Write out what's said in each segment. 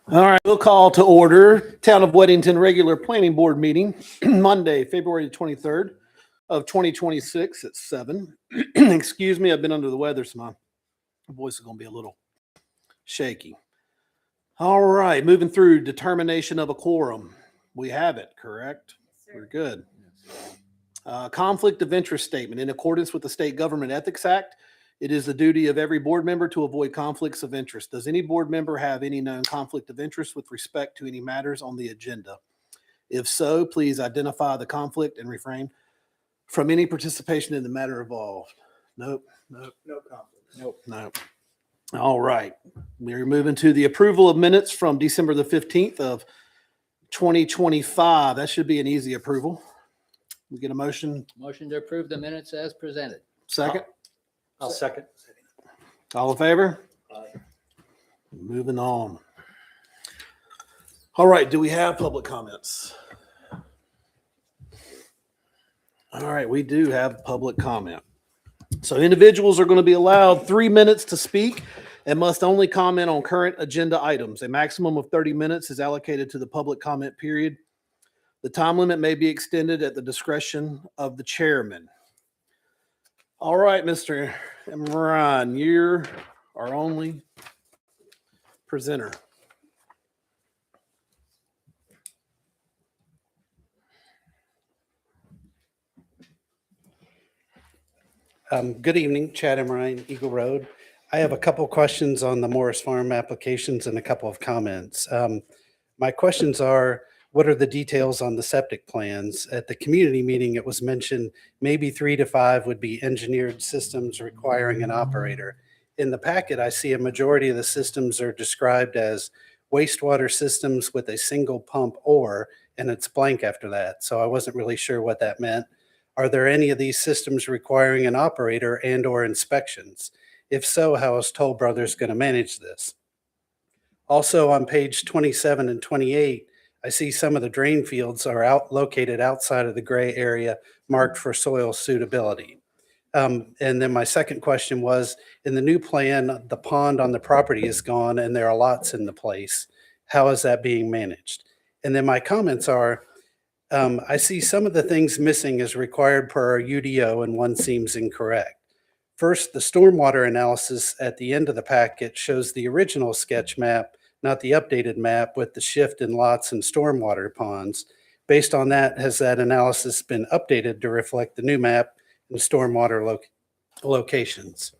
All right, we'll call to order Town of Weddington regular planning board meeting Monday, February 23rd of 2026 at 7. Excuse me, I've been under the weather, so my voice is going to be a little shaky. All right, moving through determination of a quorum. We have it, correct? We're good. Conflict of interest statement. In accordance with the State Government Ethics Act, it is the duty of every board member to avoid conflicts of interest. Does any board member have any known conflict of interest with respect to any matters on the agenda? If so, please identify the conflict and refrain from any participation in the matter involved. Nope. No conflict. Nope. All right. We're moving to the approval of minutes from December the 15th of 2025. That should be an easy approval. We get a motion. Motion to approve the minutes as presented. Second. I'll second. All in favor? Aye. Moving on. All right. Do we have public comments? All right. We do have public comment. So individuals are going to be allowed 3 minutes to speak and must only comment on current agenda items. A maximum of 30 minutes is allocated to the public comment period. The time limit may be extended at the discretion of the chairman. All right, Mr. Imran, you're our only presenter. Good evening, Chad Imran, Eagle Road. I have a couple questions on the Morris Farm applications and a couple of comments. My questions are, what are the details on the septic plans? At the community meeting, it was mentioned maybe 3 to 5 would be engineered systems requiring an operator. In the packet, I see a majority of the systems are described as wastewater systems with a single pump and it's blank after that. So I wasn't really sure what that meant. Are there any of these systems requiring an operator and or inspections? If so, how is Toll Brothers going to manage this? Also on page 27 and 28, I see some of the drain fields are located outside of the gray area marked for soil suitability. And then my second question was, in the new plan, the pond on the property is gone and there are lots in the place. How is that being managed? And then my comments are, I see some of the things missing as required per our UDO and one seems incorrect. First, the stormwater analysis at the end of the packet shows the original sketch map, not the updated map with the shift in lots and stormwater ponds. Based on that, has that analysis been updated to reflect the new map and stormwater locations?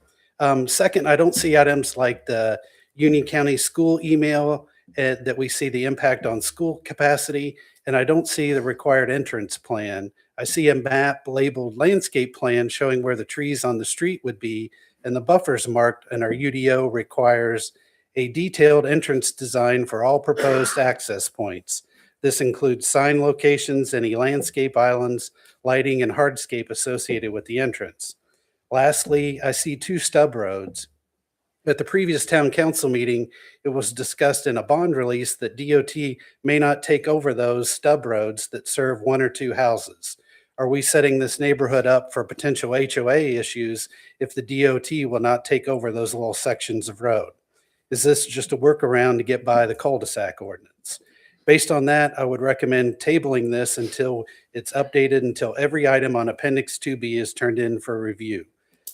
Second, I don't see items like the Union County school email that we see the impact on school capacity, and I don't see the required entrance plan. I see a map labeled landscape plan showing where the trees on the street would be, and the buffers marked, and our UDO requires a detailed entrance design for all proposed access points. This includes sign locations, any landscape islands, lighting, and hardscape associated with the entrance. Lastly, I see 2 stub roads. At the previous town council meeting, it was discussed in a bond release that DOT may not take over those stub roads that serve 1 or 2 houses. Are we setting this neighborhood up for potential HOA issues if the DOT will not take over those little sections of road? Is this just a workaround to get by the cul-de-sac ordinance? Based on that, I would recommend tabling this until it's updated, until every item on Appendix 2B is turned in for review.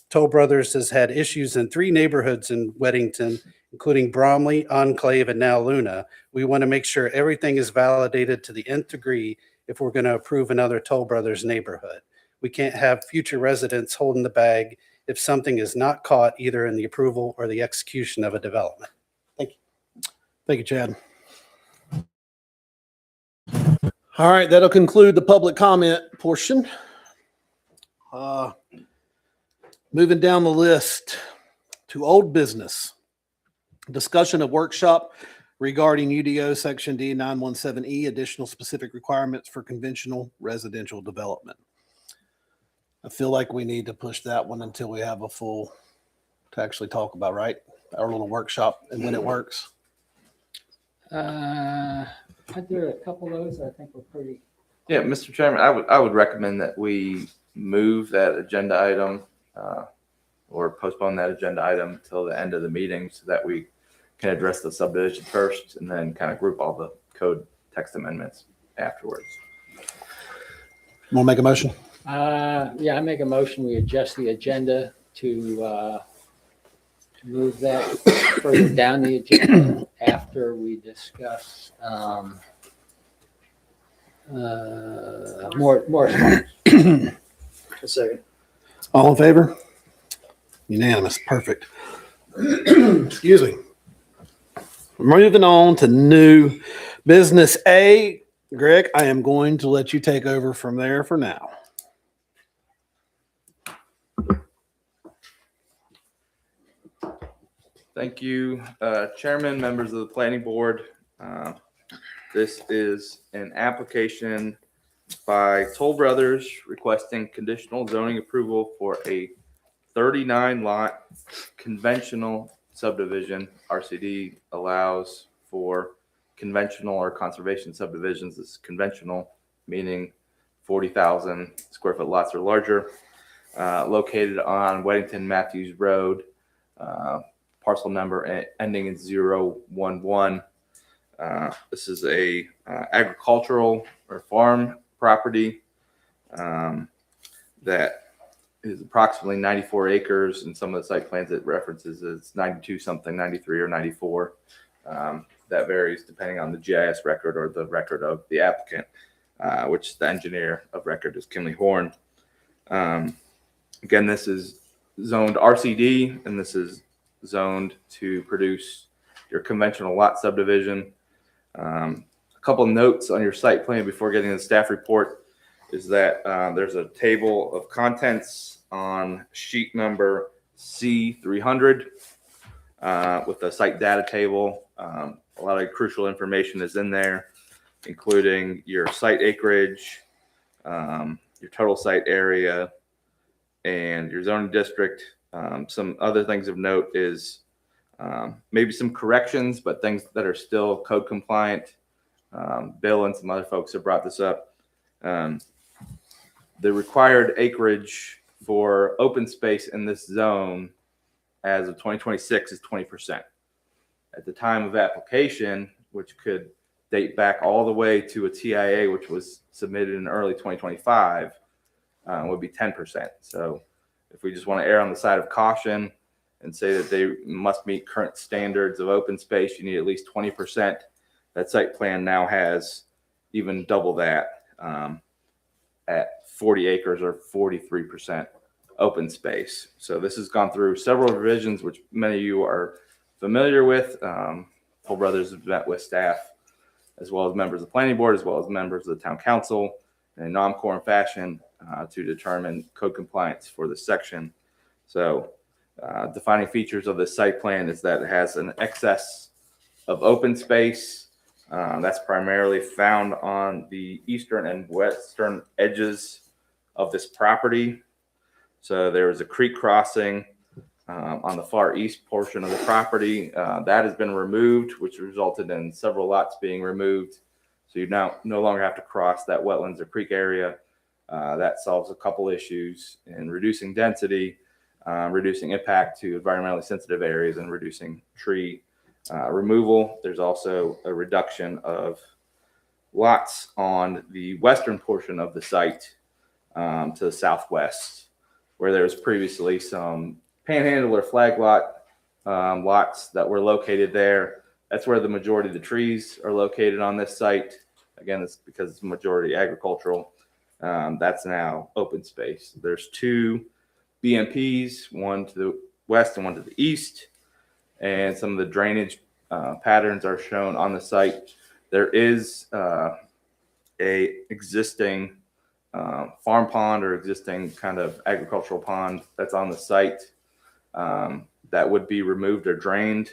Toll Brothers has had issues in 3 neighborhoods in Weddington, including Bromley, Enclave, and now Luna. We want to make sure everything is validated to the nth degree if we're going to approve another Toll Brothers neighborhood. We can't have future residents holding the bag if something is not caught either in the approval or the execution of a development. Thank you. Thank you, Chad. All right, that'll conclude the public comment portion. Moving down the list to old business. Discussion of workshop regarding UDO Section D 917E, additional specific requirements for conventional residential development. I feel like we need to push that one until we have a full to actually talk about, right? Our little workshop and when it works. I did a couple of those. I think we're pretty. Yeah, Mr. Chairman, I would recommend that we move that agenda item or postpone that agenda item till the end of the meeting so that we can address the subdivision first and then kind of group all the code text amendments afterwards. Want to make a motion? Yeah, I make a motion, we adjust the agenda to move that further down the agenda after we discuss more. A second. All in favor? Unanimous. Perfect. Excuse me. Moving on to new business A. Greg, I am going to let you take over from there for now. Thank you, Chairman, members of the Planning Board. This is an application by Toll Brothers requesting conditional zoning approval for a 39 lot conventional subdivision. RCD allows for conventional or conservation subdivisions. This is conventional, meaning 40,000 square foot lots or larger, located on Weddington Matthews Road, parcel number ending in 011. This is a agricultural or farm property that is approximately 94 acres, and some of the site plans it references is 92 something, 93 or 94. That varies depending on the GIS record or the record of the applicant, which the engineer of record is Kinley Horn. Again, this is zoned RCD, and this is zoned to produce your conventional lot subdivision. A couple notes on your site plan before getting to the staff report is that there's a table of contents on sheet number C300 with a site data table. A lot of crucial information is in there, including your site acreage, your total site area, and your zoning district. Some other things of note is maybe some corrections, but things that are still code compliant. Bill and some other folks have brought this up. The required acreage for open space in this zone as of 2026 is 20%. At the time of application, which could date back all the way to a TIA, which was submitted in early 2025, would be 10%. So if we just want to err on the side of caution and say that they must meet current standards of open space, you need at least 20%. That site plan now has even double that at 40 acres or 43% open space. So this has gone through several revisions, which many of you are familiar with. Toll Brothers have met with staff as well as members of the planning board, as well as members of the town council in a non-quorum fashion to determine code compliance for this section. So defining features of this site plan is that it has an excess of open space. That's primarily found on the eastern and western edges of this property. So there is a creek crossing on the far east portion of the property. That has been removed, which resulted in several lots being removed. So you now no longer have to cross that wetlands or creek area. That solves a couple issues in reducing density, reducing impact to environmentally sensitive areas, and reducing tree removal. There's also a reduction of lots on the western portion of the site to the southwest, where there was previously some panhandle or flag lot lots that were located there. That's where the majority of the trees are located on this site. Again, it's because it's majority agricultural. That's now open space. There's two BMPs, one to the west and one to the east, and some of the drainage patterns are shown on the site. There is a existing farm pond or existing kind of agricultural pond that's on the site that would be removed or drained.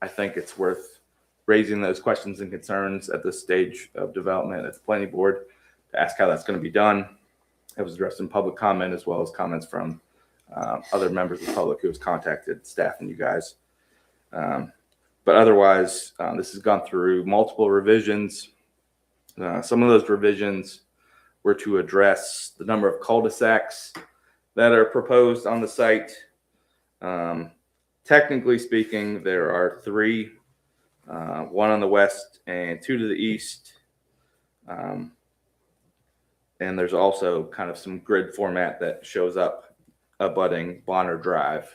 I think it's worth raising those questions and concerns at this stage of development at the planning board to ask how that's going to be done. It was addressed in public comment as well as comments from other members of the public who has contacted staff and you guys. But otherwise, this has gone through multiple revisions. Some of those revisions were to address the number of cul-de-sacs that are proposed on the site. Technically speaking, there are three, one on the west and two to the east. And there's also kind of some grid format that shows up abutting Bonner Drive.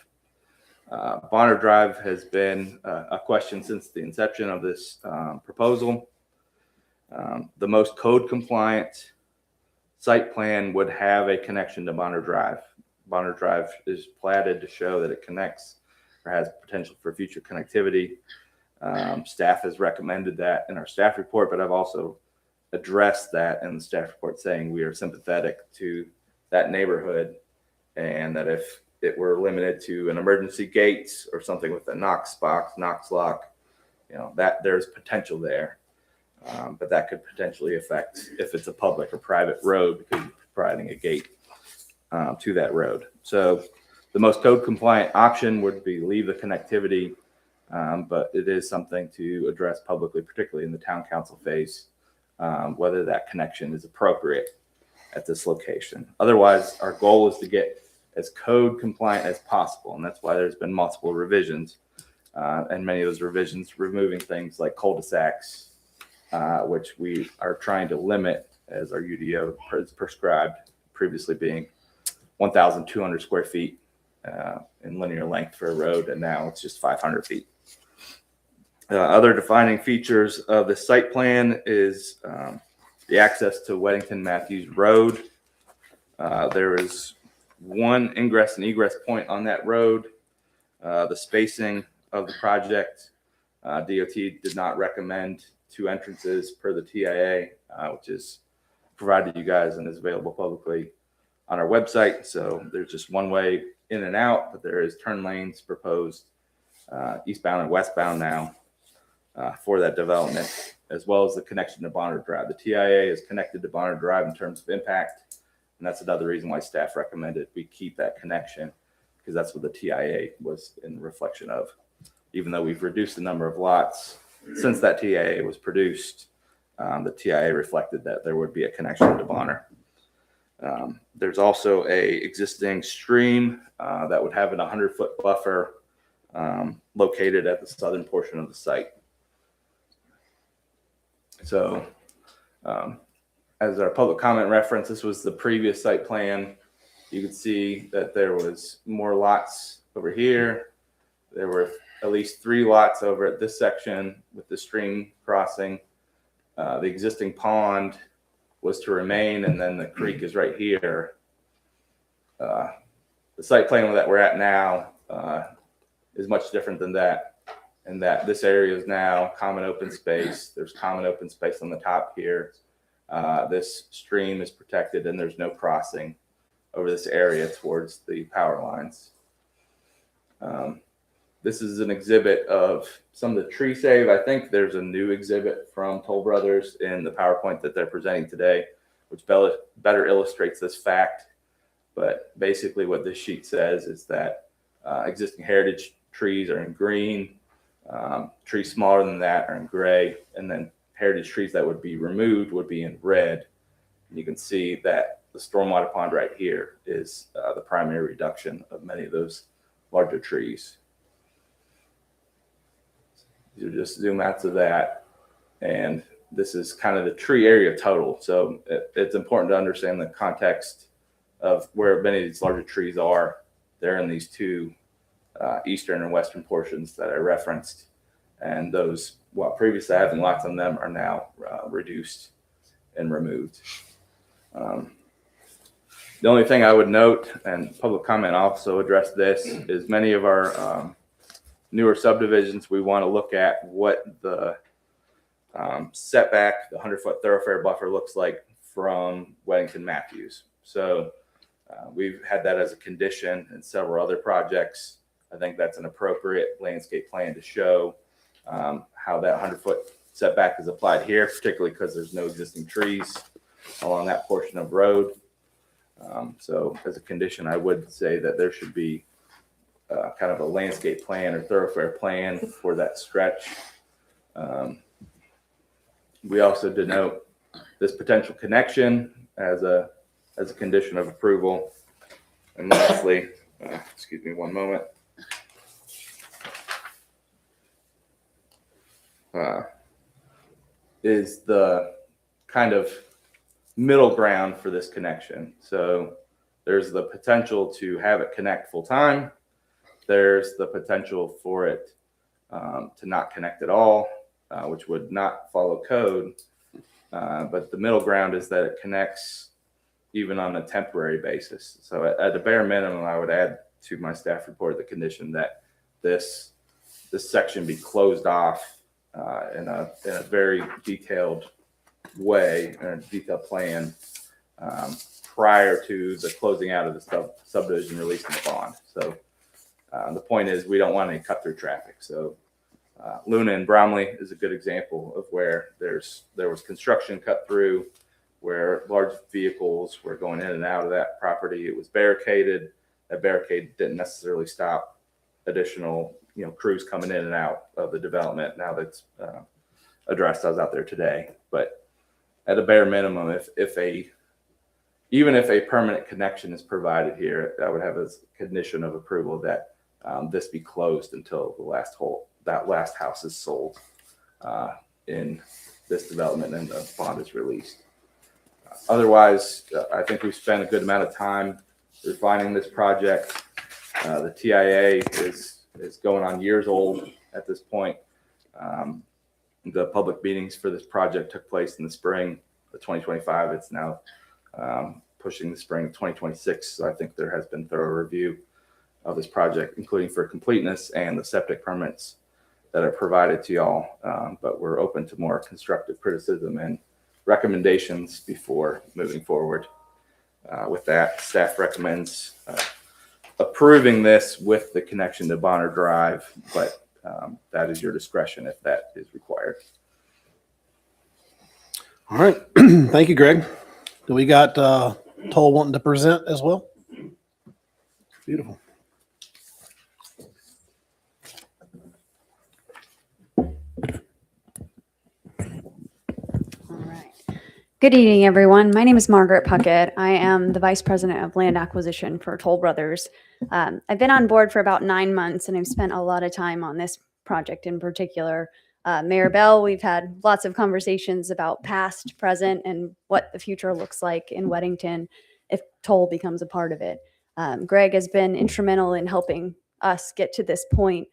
Bonner Drive has been a question since the inception of this proposal. The most code compliant site plan would have a connection to Bonner Drive. Bonner Drive is platted to show that it connects or has potential for future connectivity. Staff has recommended that in our staff report, but I've also addressed that in the staff report, saying we are sympathetic to that neighborhood, and that if it were limited to an emergency gates or something with a Knox box, Knox lock, that there's potential there. But that could potentially affect if it's a public or private road, because you're providing a gate to that road. So the most code compliant option would be leave the connectivity, but it is something to address publicly, particularly in the town council phase, whether that connection is appropriate at this location. Otherwise, our goal is to get as code compliant as possible, and that's why there's been multiple revisions, and many of those revisions removing things like cul-de-sacs, which we are trying to limit as our UDO prescribed, previously being 1,200 square feet in linear length for a road, and now it's just 500 feet. Other defining features of the site plan is the access to Weddington Matthews Road. There is one ingress and egress point on that road. The spacing of the project, DOT did not recommend two entrances per the TIA, which is provided to you guys and is available publicly on our website. So there's just one way in and out, but there is turn lanes proposed eastbound and westbound now for that development, as well as the connection to Bonner Drive. The TIA is connected to Bonner Drive in terms of impact, and that's another reason why staff recommended we keep that connection, because that's what the TIA was in reflection of. Even though we've reduced the number of lots since that TIA was produced, the TIA reflected that there would be a connection to Bonner. There's also a existing stream that would have an 100-foot buffer located at the southern portion of the site. So as our public comment reference, this was the previous site plan. You could see that there was more lots over here. There were at least 3 lots over at this section with the stream crossing. The existing pond was to remain, and then the creek is right here. The site plan that we're at now is much different than that, and that this area is now common open space. There's common open space on the top here. This stream is protected, and there's no crossing over this area towards the power lines. This is an exhibit of some of the tree save. I think there's a new exhibit from Toll Brothers in the PowerPoint that they're presenting today, which better illustrates this fact. But basically what this sheet says is that existing heritage trees are in green, trees smaller than that are in gray, and then heritage trees that would be removed would be in red. And you can see that the stormwater pond right here is the primary reduction of many of those larger trees. You just zoom out to that, and this is kind of the tree area total. So it's important to understand the context of where many of these larger trees are. They're in these two eastern and western portions that I referenced, and those, while previously having lots on them, are now reduced and removed. The only thing I would note, and public comment also addressed this, is many of our newer subdivisions, we want to look at what the setback, the 100-foot thoroughfare buffer looks like from Weddington Matthews. So we've had that as a condition in several other projects. I think that's an appropriate landscape plan to show how that 100-foot setback is applied here, particularly because there's no existing trees along that portion of road. So as a condition, I would say that there should be kind of a landscape plan or thoroughfare plan for that stretch. We also denote this potential connection as a condition of approval. And lastly, excuse me one moment. is the kind of middle ground for this connection. So there's the potential to have it connect full time. There's the potential for it to not connect at all, which would not follow code. But the middle ground is that it connects even on a temporary basis. So at the bare minimum, I would add to my staff report the condition that this section be closed off in a very detailed way, and a detailed plan prior to the closing out of the subdivision releasing the bond. So the point is, we don't want any cut through traffic. So Luna and Bromley is a good example of where there was construction cut through, where large vehicles were going in and out of that property. It was barricaded. That barricade didn't necessarily stop additional, crews coming in and out of the development. Now that's addressed. I was out there today, but at a bare minimum, even if a permanent connection is provided here, I would have a condition of approval that this be closed until that last house is sold in this development and the bond is released. Otherwise, I think we've spent a good amount of time refining this project. The TIA is going on years old at this point. The public meetings for this project took place in the spring of 2025. It's now pushing the spring of 2026. So I think there has been thorough review of this project, including for completeness and the septic permits that are provided to y'all. But we're open to more constructive criticism and recommendations before moving forward. With that, staff recommends approving this with the connection to Bonner Drive, but that is your discretion if that is required. All right. Thank you, Greg. Do we got Toll wanting to present as well? Beautiful. All right. Good evening, everyone. My name is Margaret Puckett. I am the Vice President of Land Acquisition for Toll Brothers. I've been on board for about 9 months, and I've spent a lot of time on this project in particular. Mayor Bell, we've had lots of conversations about past, present, and what the future looks like in Weddington if Toll becomes a part of it. Greg has been instrumental in helping us get to this point.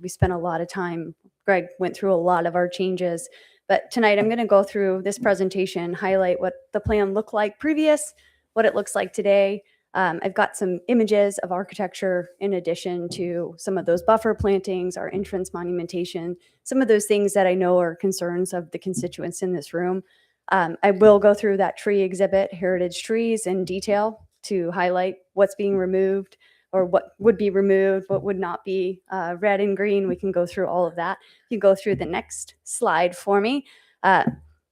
We spent a lot of time. Greg went through a lot of our changes. But tonight I'm going to go through this presentation, highlight what the plan looked like previous, what it looks like today. I've got some images of architecture in addition to some of those buffer plantings, our entrance monumentation, some of those things that I know are concerns of the constituents in this room. I will go through that tree exhibit, heritage trees, in detail to highlight what's being removed or what would be removed, what would not be, red and green. We can go through all of that. You go through the next slide for me.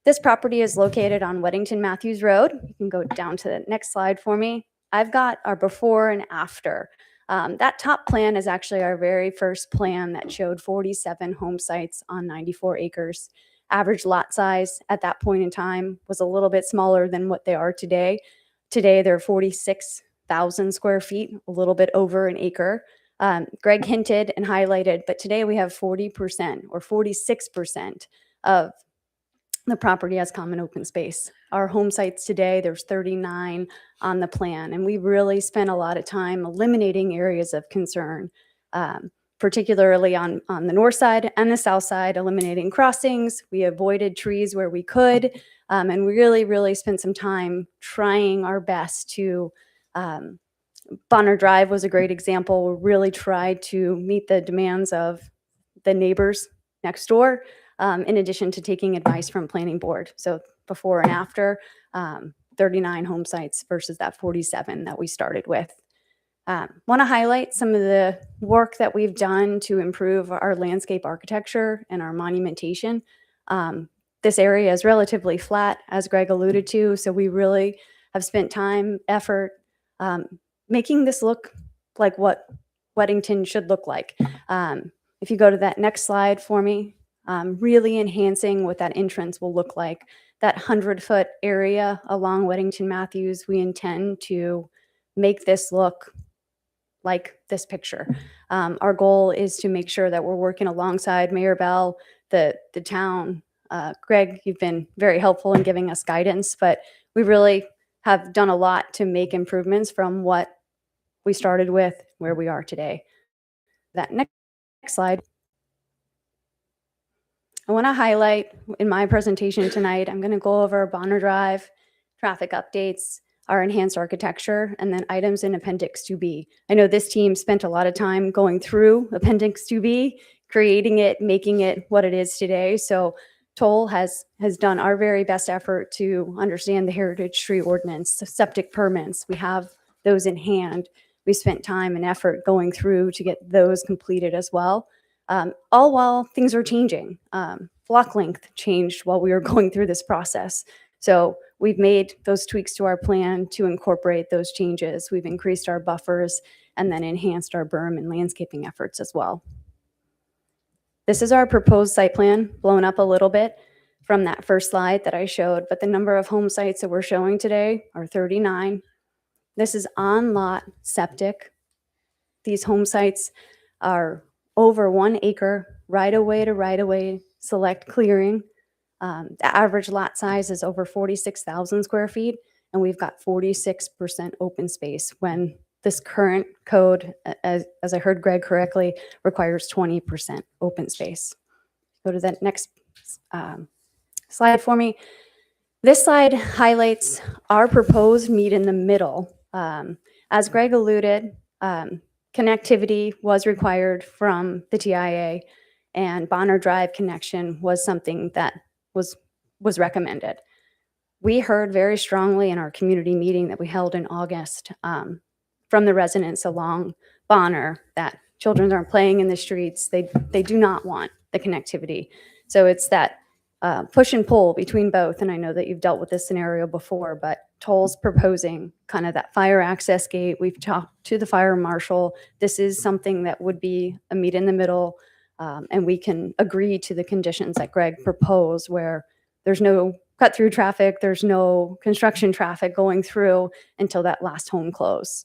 This property is located on Weddington Matthews Road. You can go down to the next slide for me. I've got our before and after. That top plan is actually our very first plan that showed 47 home sites on 94 acres. Average lot size at that point in time was a little bit smaller than what they are today. Today, they're 46,000 square feet, a little bit over an acre. Greg hinted and highlighted, but today we have 40% or 46% of the property as common open space. Our home sites today, there's 39 on the plan, and we really spent a lot of time eliminating areas of concern, particularly on the north side and the south side, eliminating crossings. We avoided trees where we could, and we really spent some time trying our best to Bonner Drive was a great example. We really tried to meet the demands of the neighbors next door, in addition to taking advice from planning board. So before and after, 39 home sites versus that 47 that we started with. Want to highlight some of the work that we've done to improve our landscape architecture and our monumentation. This area is relatively flat, as Greg alluded to, so we really have spent time, effort, making this look like what Weddington should look like. If you go to that next slide for me, really enhancing what that entrance will look like. That 100-foot area along Weddington Matthews, we intend to make this look like this picture. Our goal is to make sure that we're working alongside Mayor Bell the town. Greg, you've been very helpful in giving us guidance, but we really have done a lot to make improvements from what we started with where we are today. That next slide. I want to highlight in my presentation tonight, I'm going to go over Bonner Drive, traffic updates, our enhanced architecture, and then items in Appendix 2B. I know this team spent a lot of time going through Appendix 2B, creating it, making it what it is today. So Toll has done our very best effort to understand the Heritage Tree Ordinance, the septic permits. We have those in hand. We spent time and effort going through to get those completed as well. All while things are changing. Block length changed while we were going through this process. So we've made those tweaks to our plan to incorporate those changes. We've increased our buffers and then enhanced our berm and landscaping efforts as well. This is our proposed site plan, blown up a little bit from that first slide that I showed, but the number of home sites that we're showing today are 39. This is on-lot septic. These home sites are over 1 acre, right-of-way to right-of-way, select clearing. The average lot size is over 46,000 square feet, and we've got 46% open space when this current code, as I heard Greg correctly, requires 20% open space. Go to the next slide for me. This slide highlights our proposed meet in the middle. As Greg alluded, connectivity was required from the TIA, and Bonner Drive connection was something that was recommended. We heard very strongly in our community meeting that we held in August from the residents along Bonner that children aren't playing in the streets. They do not want the connectivity. So it's that push and pull between both. And I know that you've dealt with this scenario before, but Toll's proposing kind of that fire access gate. We've talked to the fire marshal. This is something that would be a meet in the middle. And we can agree to the conditions that Greg proposed where there's no cut through traffic, there's no construction traffic going through until that last home close.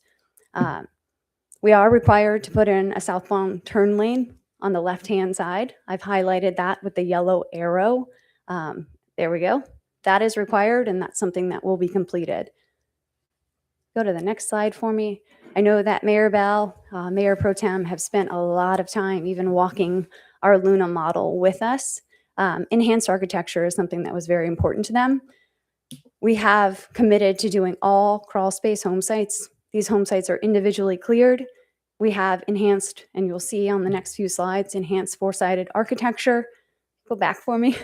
We are required to put in a southbound turn lane on the left-hand side. I've highlighted that with the yellow arrow. There we go. That is required, and that's something that will be completed. Go to the next slide for me. I know that Mayor Bell, Mayor Pro Tem have spent a lot of time even walking our Luna model with us. Enhanced architecture is something that was very important to them. We have committed to doing all crawl space home sites. These home sites are individually cleared. We have enhanced, and you'll see on the next few slides, enhanced four-sided architecture. Go back for me.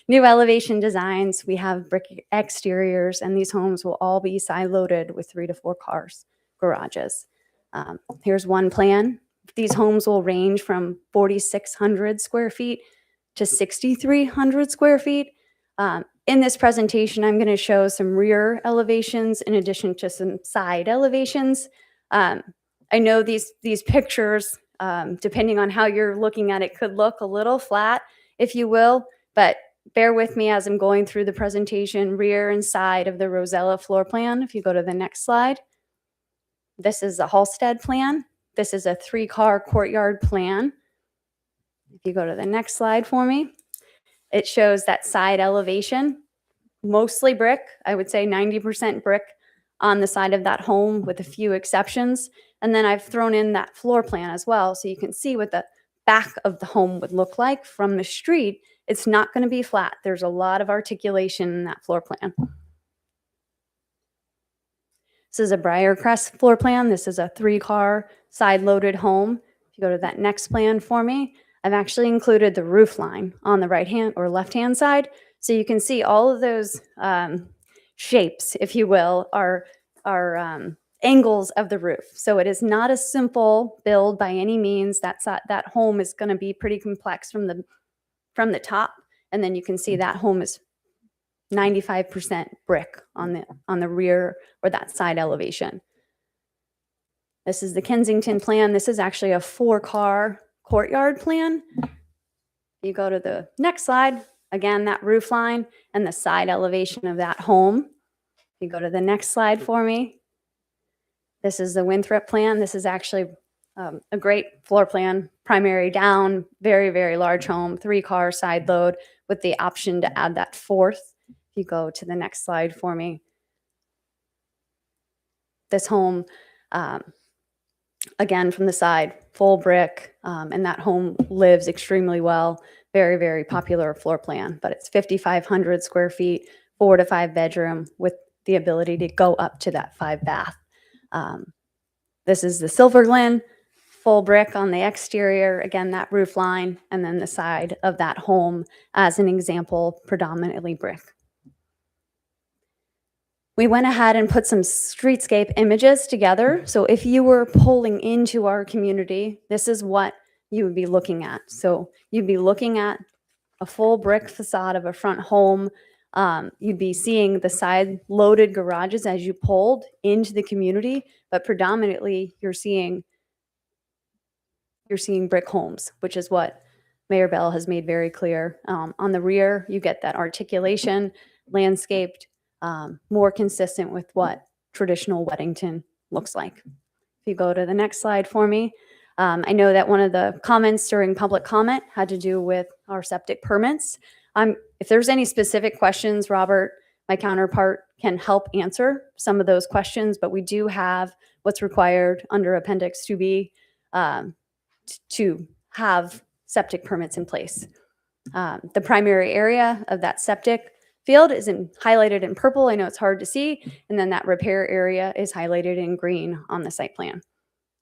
New elevation designs. We have brick exteriors, and these homes will all be side-loaded with 3 to 4 cars, garages. Here's one plan. These homes will range from 4,600 square feet to 6,300 square feet. In this presentation, I'm going to show some rear elevations in addition to some side elevations. I know these pictures, depending on how you're looking at it, could look a little flat, if you will, but bear with me as I'm going through the presentation, rear and side of the Rosella floor plan. If you go to the next slide, this is the Halstead plan. This is a 3-car courtyard plan. If you go to the next slide for me, it shows that side elevation, mostly brick. I would say 90% brick on the side of that home with a few exceptions. And then I've thrown in that floor plan as well, so you can see what the back of the home would look like from the street. It's not going to be flat. There's a lot of articulation in that floor plan. This is a Briarcrest floor plan. This is a 3-car side-loaded home. If you go to that next plan for me, I've actually included the roof line on the right-hand or left-hand side. So you can see all of those shapes, if you will, are angles of the roof. So it is not a simple build by any means. That home is going to be pretty complex from the top. And then you can see that home is 95% brick on the rear or that side elevation. This is the Kensington plan. This is actually a 4-car courtyard plan. You go to the next slide, again, that roof line and the side elevation of that home. You go to the next slide for me. This is the Winthrop plan. This is actually a great floor plan, primary down, very, very large home, 3-car side load with the option to add that fourth. If you go to the next slide for me. This home, again, from the side, full brick, and that home lives extremely well. Very, very popular floor plan, but it's 5,500 square feet, 4 to 5 bedroom with the ability to go up to that 5 bath. This is the Silver Glen, full brick on the exterior, again, that roof line, and then the side of that home as an example, predominantly brick. We went ahead and put some streetscape images together. So if you were pulling into our community, this is what you would be looking at. So you'd be looking at a full brick facade of a front home. You'd be seeing the side loaded garages as you pulled into the community, but predominantly you're seeing brick homes, which is what Mayor Bell has made very clear. On the rear, you get that articulation, landscaped, more consistent with what traditional Weddington looks like. If you go to the next slide for me. I know that one of the comments during public comment had to do with our septic permits. If there's any specific questions, Robert, my counterpart, can help answer some of those questions, but we do have what's required under Appendix 2B to have septic permits in place. The primary area of that septic field is highlighted in purple. I know it's hard to see. And then that repair area is highlighted in green on the site plan.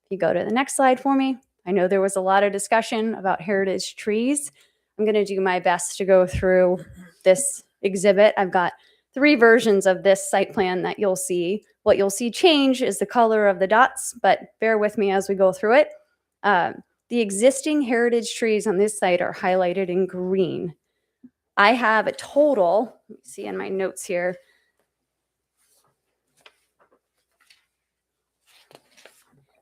If you go to the next slide for me, I know there was a lot of discussion about heritage trees. I'm going to do my best to go through this exhibit. I've got 3 versions of this site plan that you'll see. What you'll see change is the color of the dots, but bear with me as we go through it. The existing heritage trees on this site are highlighted in green. I have a total, let me see in my notes here.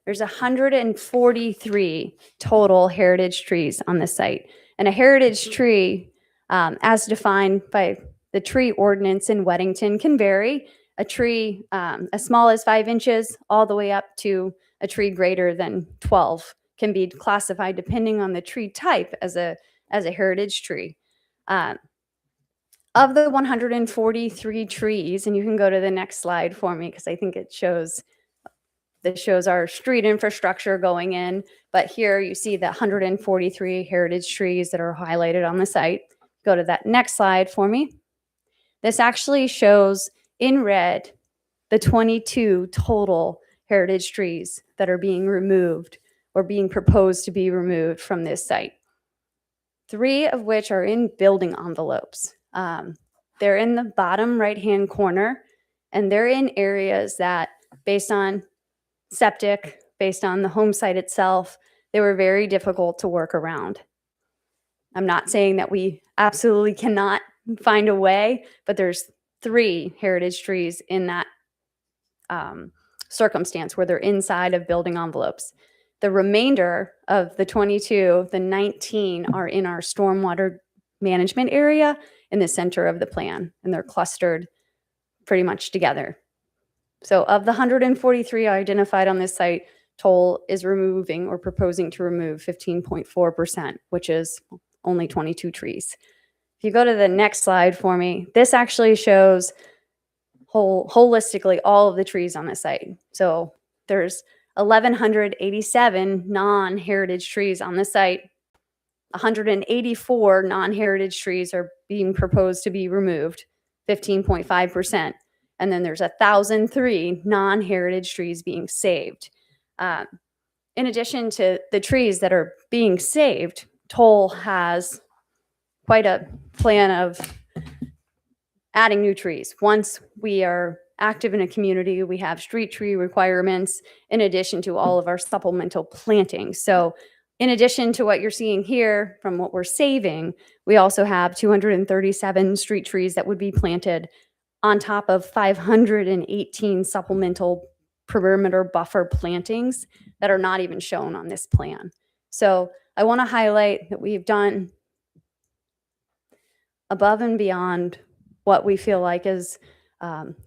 There's 143 total heritage trees on this site. And a heritage tree, as defined by the tree ordinance in Weddington, can vary. A tree as small as 5 inches all the way up to a tree greater than 12 can be classified depending on the tree type as a heritage tree. Of the 143 trees, and you can go to the next slide for me because I think it shows our street infrastructure going in. But here you see the 143 heritage trees that are highlighted on the site. Go to that next slide for me. This actually shows in red the 22 total heritage trees that are being removed or being proposed to be removed from this site. 3 of which are in building envelopes. They're in the bottom right-hand corner, and they're in areas that, based on septic, based on the home site itself, they were very difficult to work around. I'm not saying that we absolutely cannot find a way, but there's 3 heritage trees in that circumstance where they're inside of building envelopes. The remainder of the 22, the 19 are in our stormwater management area in the center of the plan, and they're clustered pretty much together. So of the 143 identified on this site, Toll is removing or proposing to remove 15.4%, which is only 22 trees. If you go to the next slide for me, this actually shows holistically all of the trees on the site. So there's 1,187 non-heritage trees on the site. 184 non-heritage trees are being proposed to be removed, 15.5%. And then there's 1,003 non-heritage trees being saved. In addition to the trees that are being saved, Toll has quite a plan of adding new trees. Once we are active in a community, we have street tree requirements in addition to all of our supplemental plantings. So in addition to what you're seeing here from what we're saving, we also have 237 street trees that would be planted on top of 518 supplemental perimeter buffer plantings that are not even shown on this plan. So I want to highlight that we've done above and beyond what we feel like is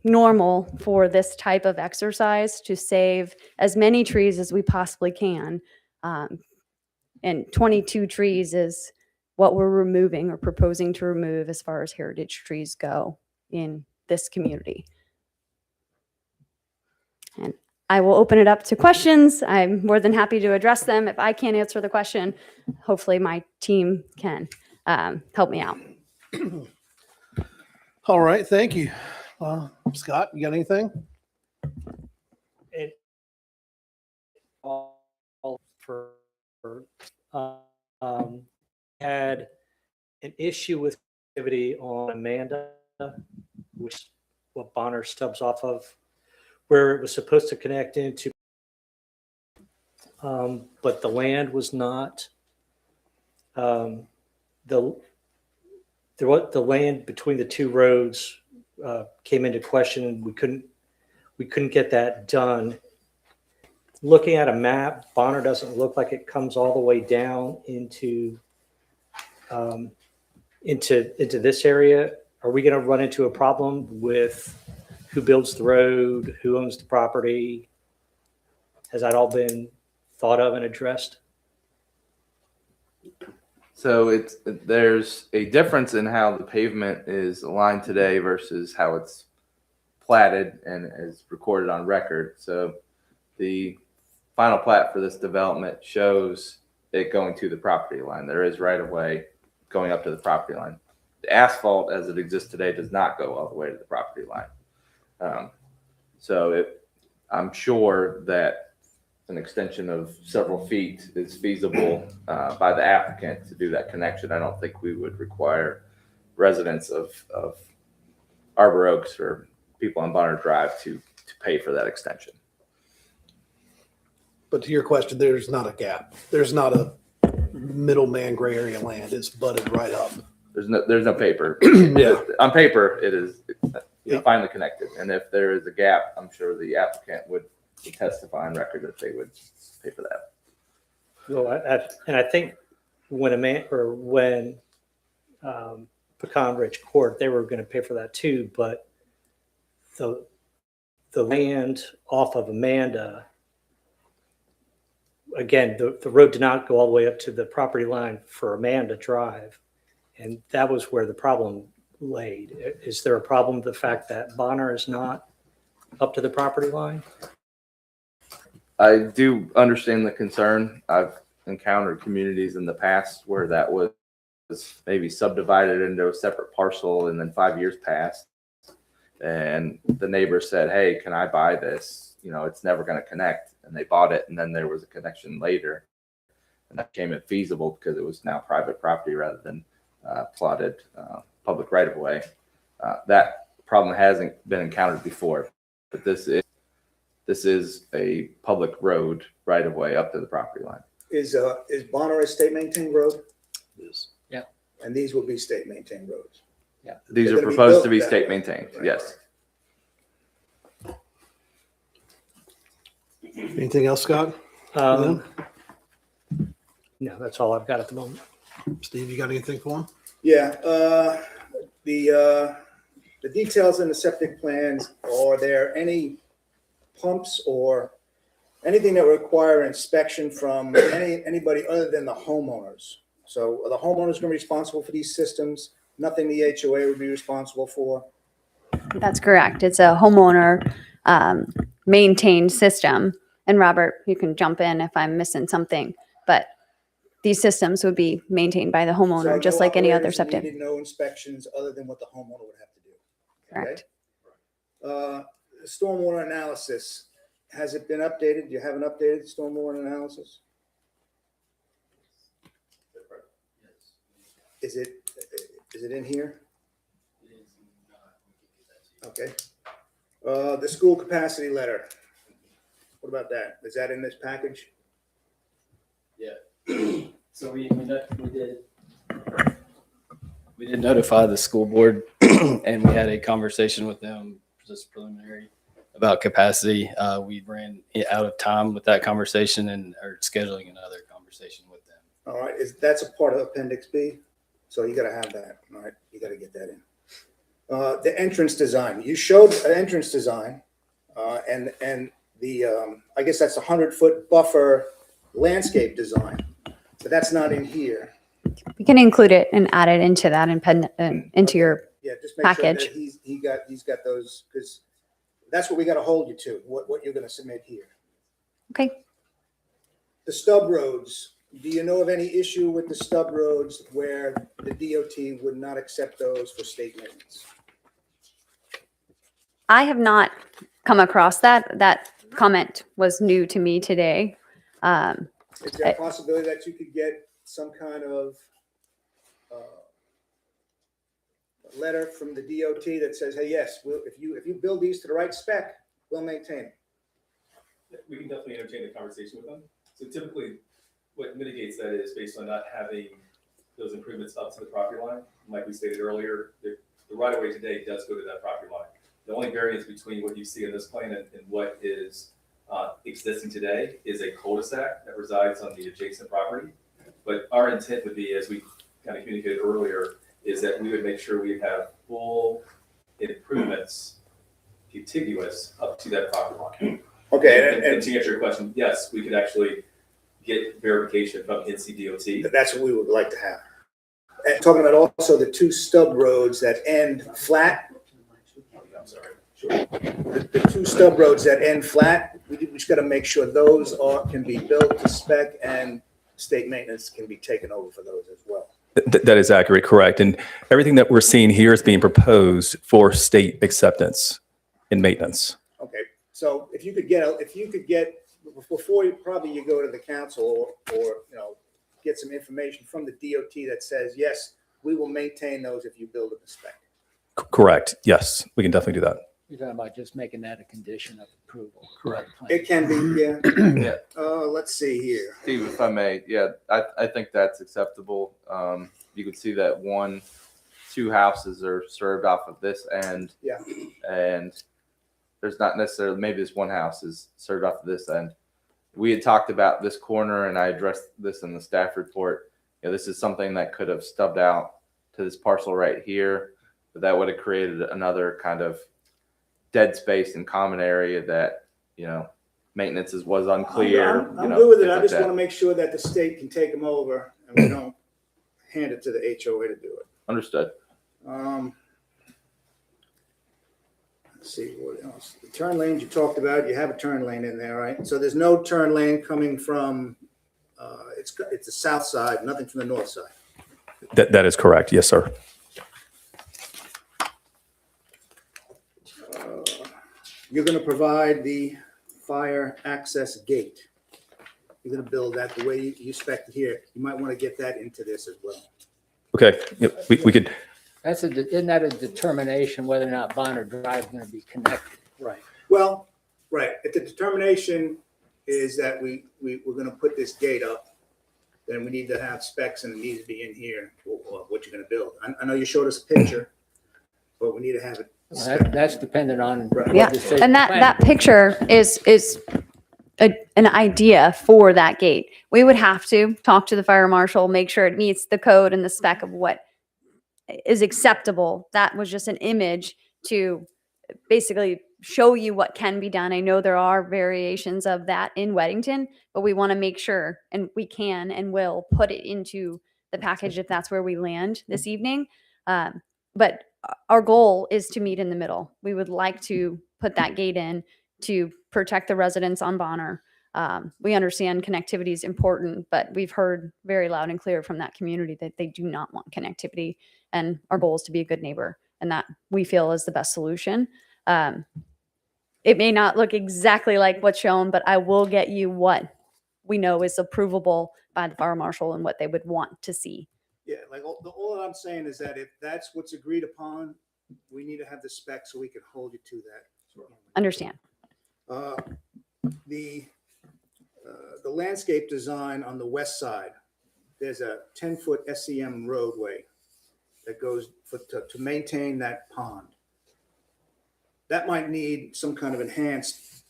normal for this type of exercise to save as many trees as we possibly can. And 22 trees is what we're removing or proposing to remove as far as heritage trees go in this community. And I will open it up to questions. I'm more than happy to address them. If I can't answer the question, hopefully my team can help me out. All right, thank you. Scott, you got anything? It all for had an issue with activity on Amanda, which what Bonner stubs off of, where it was supposed to connect into, but the land was not. The land between the two roads came into question, and we couldn't get that done. Looking at a map, Bonner doesn't look like it comes all the way down into this area. Are we going to run into a problem with who builds the road, who owns the property? Has that all been thought of and addressed? So there's a difference in how the pavement is aligned today versus how it's platted and is recorded on record. So the final plat for this development shows it going to the property line. There is right of way going up to the property line. The asphalt as it exists today does not go all the way to the property line. I'm sure that an extension of several feet is feasible by the applicant to do that connection. I don't think we would require residents of Arbor Oaks or people on Bonner Drive to pay for that extension. But to your question, there's not a gap. There's not a middleman gray area land. It's butted right up. There's no paper. Yeah. On paper, it's Yeah. finally connected. And if there is a gap, I'm sure the applicant would testify on record that they would pay for that. Well, I think when Pecan Ridge Court, they were going to pay for that too, but the land off of Amanda, again, the road did not go all the way up to the property line for Amanda Drive, and that was where the problem laid. Is there a problem with the fact that Bonner is not up to the property line? I do understand the concern. I've encountered communities in the past where that was maybe subdivided into a separate parcel, and then 5 years passed and the neighbor said, "Hey, can I buy this? You know, it's never going to connect." And they bought it, and then there was a connection later, and that became infeasible because it was now private property rather than plotted public right of way. That problem hasn't been encountered before, but this is a public road right of way up to the property line. Is Bonner a state maintained road? Yes. Yeah. And these will be state maintained roads. Yeah. These They're are gonna be proposed built to be that state way. maintained. Right. Yes. Anything else, Scott? No, that's all I've got at the moment. Steve, you got anything for him? Yeah, the details in the septic plans, are there any pumps or anything that require inspection from anybody other than the homeowners? So are the homeowners going to be responsible for these systems? Nothing the HOA would be responsible for? That's correct. It's a homeowner maintained system. And Robert, you can jump in if I'm missing something, but these systems would be maintained by the homeowner, So just no like any other operators septic. needed, no inspections other than what the homeowner would have to do. Correct. Stormwater analysis, has it been updated? Do you have an updated stormwater analysis? Is it in here? Okay. The school capacity letter. What about that? Is that in this package? So we did notify the school board and we had a conversation with them, just preliminary, about capacity. We ran out of time with that conversation and are scheduling another conversation with them. All right, that's a part of Appendix B, so you gotta have that, all right? You gotta get that in. The entrance design, you showed an entrance design, and the, I guess that's a 100-foot buffer landscape design, but that's not in here. We can include it and add it into that and into your, Yeah, just make sure that Package. he's got those, because that's what we got to hold you to, what you're going to submit here. okay. The stub roads, do you know of any issue with the stub roads where the DOT would not accept those for state maintenance? I have not come across that. That comment was new to me today. Is there a possibility that you could get some kind of letter from the DOT that says, hey, yes, if you build these to the right spec, we'll maintain them? We can definitely entertain a conversation with them. So typically, what mitigates that is based on not having those improvements up to the property line. Like we stated earlier, the right of way today does go to that property line. The only variance between what you see in this plan and what is existing today is a cul-de-sac that resides on the adjacent property. But our intent would be, as we kind of communicated earlier, is that we would make sure we have full improvements contiguous up to that property line. Okay, And to answer your question, yes, we could actually get verification from NCDOT. that's what we would like to have. And talking about also the two stub roads that end flat, I'm sorry. the two stub roads that end flat, we just got to make sure those can be built to spec, and state maintenance can be taken over for those as well. That is accurate, correct. And everything that we're seeing here is being proposed for state acceptance and maintenance. Okay, so if you could get, before you go to the council or get some information from the DOT that says, yes, we will maintain those if you build them to spec. Correct. Yes, we can definitely do that. You're talking about just making that a condition of approval. Correct. It can be, yeah. Yeah. Let's see here. Steve, if I may, yeah, I think that's acceptable. You could see that two houses are served off of this end. Yeah. And there's not necessarily, maybe this one house is served off of this end. We had talked about this corner, and I addressed this in the staff report. This is something that could have stubbed out to this parcel right here, but that would have created another kind of dead space and common area that, maintenance was unclear. I'm good with it. things I like just that. want to make sure that the state can take them over and we don't hand it to the HOA to do it. Understood. Let's see what else. The turn lanes you talked about, you have a turn lane in there, right? So there's no turn lane coming from, it's the south side, nothing from the north side. That is correct. Yes, sir. You're going to provide the fire access gate. You're going to build that the way you spec it here. You might want to get that into this as well. Okay. Yep, we could. Isn't that a determination whether or not Bonner Drive is going to be connected? Right. Well, right. If the determination is that we're going to put this gate up, then we need to have specs, and it needs to be in here for what you're going to build. I know you showed us a picture, but we need to have it. Well, that's dependent on. Right. Yeah, what the state and that plan- picture is an idea for that gate. We would have to talk to the fire marshal, make sure it meets the code and the spec of what is acceptable. That was just an image to basically show you what can be done. I know there are variations of that in Weddington, but we want to make sure, and we can and will put it into the package if that's where we land this evening. But our goal is to meet in the middle. We would like to put that gate in to protect the residents on Bonner. We understand connectivity is important, but we've heard very loud and clear from that community that they do not want connectivity. And our goal is to be a good neighbor, and that we feel is the best solution. It may not look exactly like what's shown, but I will get you what we know is approvable by the fire marshal and what they would want to see. Yeah, like all I'm saying is that if that's what's agreed upon, we need to have the specs so we can hold you to that. Understand. The landscape design on the west side, there's a 10-foot SEM roadway that goes to maintain that pond. That might need some kind of enhanced,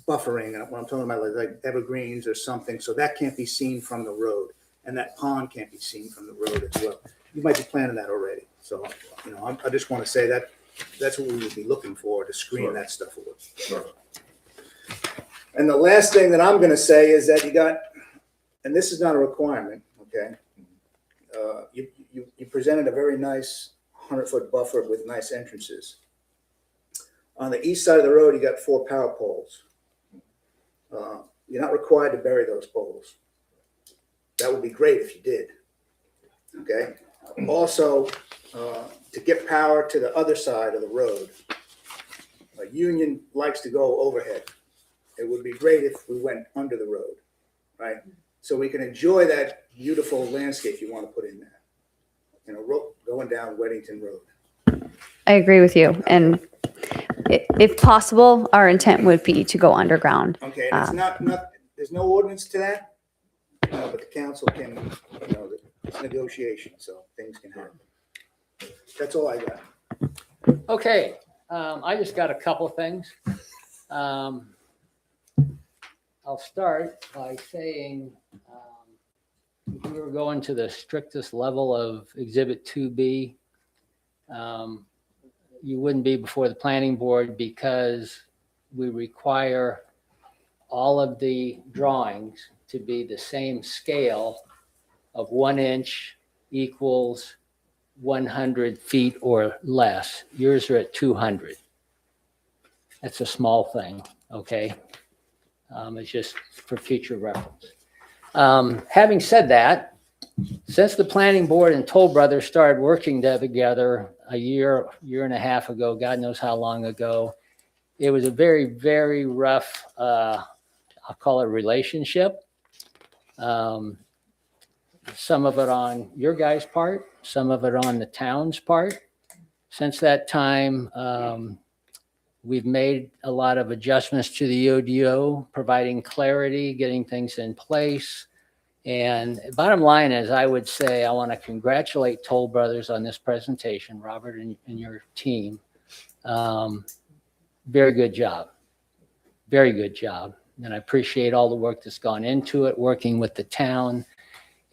buffering. And what I'm talking about, like evergreens or something, so that can't be seen from the road, and that pond can't be seen from the road as well. You might be planning that already. So, I just want to say that that's what we would be looking for, to screen that stuff away. Sure. And the last thing that I'm going to say is that you got, and this is not a requirement, okay? You presented a very nice 100-foot buffer with nice entrances. On the east side of the road, you got 4 power poles. You're not required to bury those poles. That would be great if you did, okay? Also, to get power to the other side of the road, Union likes to go overhead. It would be great if we went under the road, right? So we can enjoy that beautiful landscape you want to put in there. Going down Weddington Road. I agree with you. And if possible, our intent would be to go underground. Okay, and it's not, there's no ordinance to that, but the council can, it's negotiation, so things can happen. That's all I got. Okay, I just got a couple of things. I'll start by saying, if we were going to the strictest level of Exhibit 2B, you wouldn't be before the planning board because we require all of the drawings to be the same scale of 1 inch equals 100 feet or less. Yours are at 200. That's a small thing, okay? It's just for future reference. Having said that, since the planning board and Toll Brothers started working together a year and a half ago, God knows how long ago, it was a very, very rough, I'll call it relationship. Some of it on your guys' part, some of it on the town's part. Since that time, we've made a lot of adjustments to the ODO, providing clarity, getting things in place. And bottom line is, I would say I want to congratulate Toll Brothers on this presentation, Robert and your team. Very good job. Very good job. And I appreciate all the work that's gone into it, working with the town.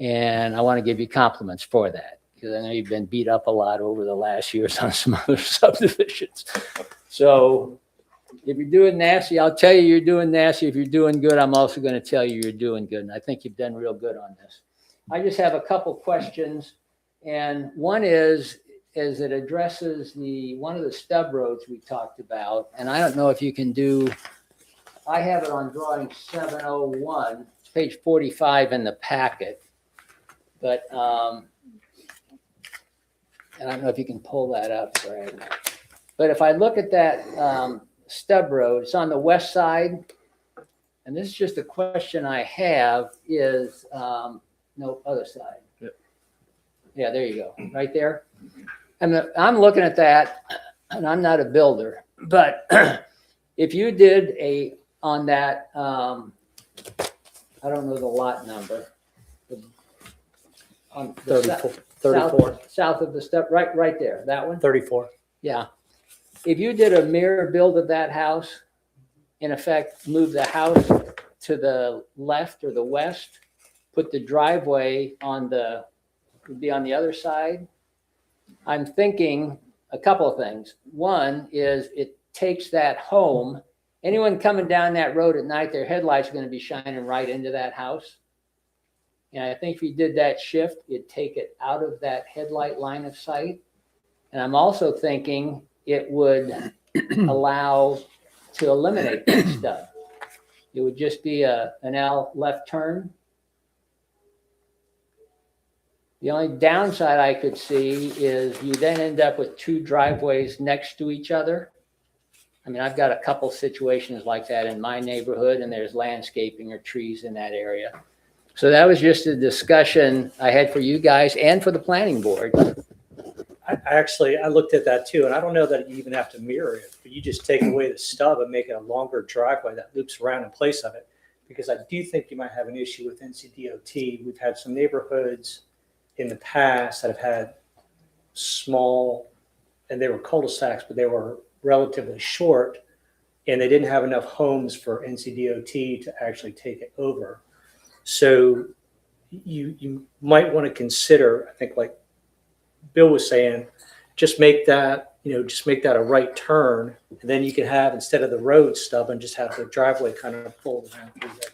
And I want to give you compliments for that, because I know you've been beat up a lot over the last years on some other subdivisions. So if you're doing nasty, I'll tell you you're doing nasty. If you're doing good, I'm also going to tell you you're doing good. And I think you've done real good on this. I just have a couple questions. And one is it addresses one of the stub roads we talked about. And I don't know if you can do, I have it on drawing 701. It's page 45 in the packet. But I don't know if you can pull that up, Brad. But if I look at that stub road, it's on the west side. And this is just a question I have is, no, other side. Yep. Yeah, there you go, right there. And I'm looking at that, and I'm not a builder, but if you did on that, I don't know the lot number. On the 34. South of the step, right there, that one? 34. Yeah. If you did a mirror build of that house, in effect, move the house to the left or the west, put the driveway would be on the other side. I'm thinking a couple of things. One is it takes that home. Anyone coming down that road at night, their headlights are going to be shining right into that house. And I think if you did that shift, you'd take it out of that headlight line of sight. And I'm also thinking it would allow to eliminate that stuff. It would just be an L left turn. The only downside I could see is you then end up with 2 driveways next to each other. I mean, I've got a couple situations like that in my neighborhood, and there's landscaping or trees in that area. So that was just a discussion I had for you guys and for the planning board. I looked at that too, and I don't know that you even have to mirror it, but you just take away the stub and make it a longer driveway that loops around in place of it. Because I do think you might have an issue with NCDOT. We've had some neighborhoods in the past that have had small, and they were cul-de-sacs, but they were relatively short, and they didn't have enough homes for NCDOT to actually take it over. So you might want to consider, I think, like Bill was saying, just make that, just make that a right turn. And then you can have, instead of the road stub, and just have the driveway kind of pull around through there.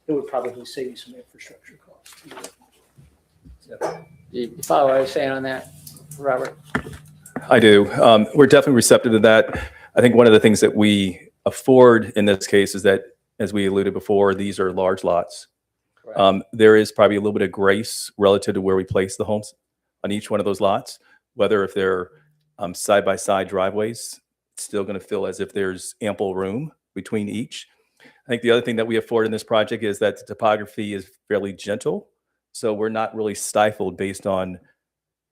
It would probably save you some infrastructure costs. So, You follow what I was saying on that, Robert? I do. We're definitely receptive to that. I think one of the things that we afford in this case is that, as we alluded before, these are large lots. Correct. There is probably a little bit of grace relative to where we place the homes on each one of those lots, whether if they're side-by-side driveways, it's still going to feel as if there's ample room between each. I think the other thing that we afford in this project is that the topography is fairly gentle, so we're not really stifled based on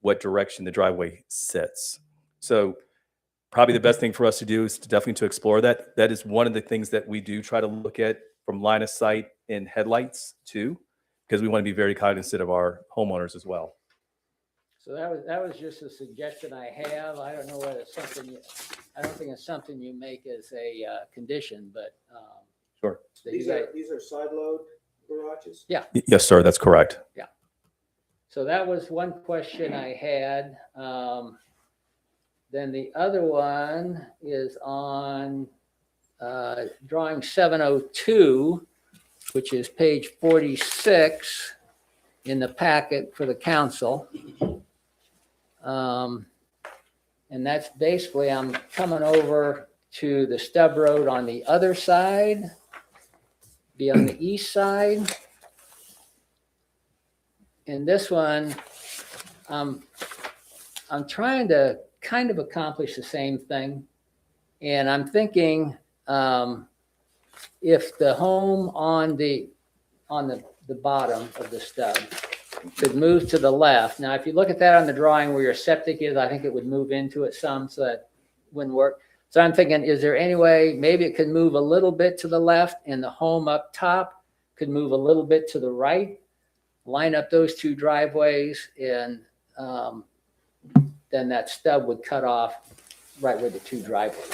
what direction the driveway sits. So probably the best thing for us to do is definitely to explore that. That is one of the things that we do try to look at from line of sight in headlights too, because we want to be very cognizant of our homeowners as well. So that was just a suggestion I have. I don't know whether it's something, I don't think it's something you make as a condition, but. Sure. that you guys- These are side load garages? Yes, sir, that's correct. So that was one question I had. Then the other one is on drawing 702, which is page 46 in the packet for the council. And that's basically, I'm coming over to the stub road on the other side, be on the east side. And this one, I'm trying to kind of accomplish the same thing. And I'm thinking, if the home on the bottom of the stub could move to the left. Now, if you look at that on the drawing where your septic is, I think it would move into it some, so that wouldn't work. So I'm thinking, is there any way, maybe it could move a little bit to the left and the home up top could move a little bit to the right, line up those two driveways, and then that stub would cut off right where the two driveways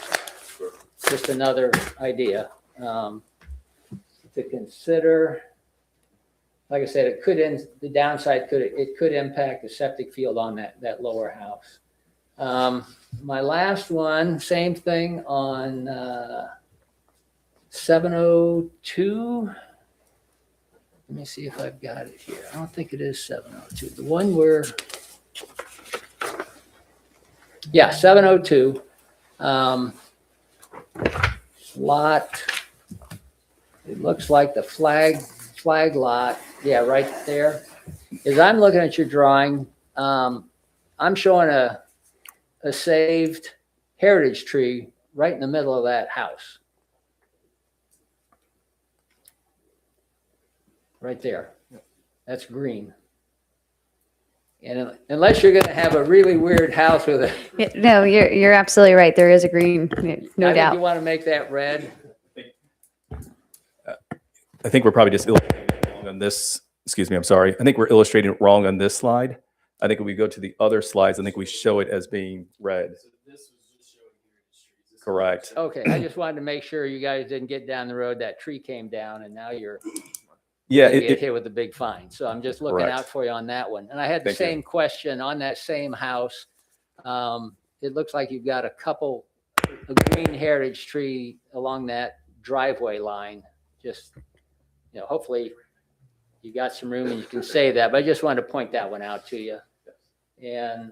are. Just another idea to consider. Like I said, it could the downside could impact the septic field on that lower house. My last one, same thing on 702. Let me see if I've got it here. I don't think it is 702. The one where, yeah, 702. Lot, it looks like the flag lot. Yeah, right there. As I'm looking at your drawing, I'm showing a saved heritage tree right in the middle of that house. Right there. That's green. And unless you're going to have a really weird house with a, No, you're absolutely right. There is a green, no I think you doubt. want to make that red. I think we're probably just illustrating it wrong on this. Excuse me, I'm sorry. I think we're illustrating it wrong on this slide. I think when we go to the other slides, I think we show it as being red. Correct. Okay, I just wanted to make sure you guys didn't get down the road, that tree came down and now you're Yeah, gonna get hit with a big fine. So I'm just looking Correct. out for you on that one. And I had the Thank you. same question on that same house. It looks like you've got a green heritage tree along that driveway line. Just, hopefully you got some room and you can say that, but I just wanted to point that one out to you. And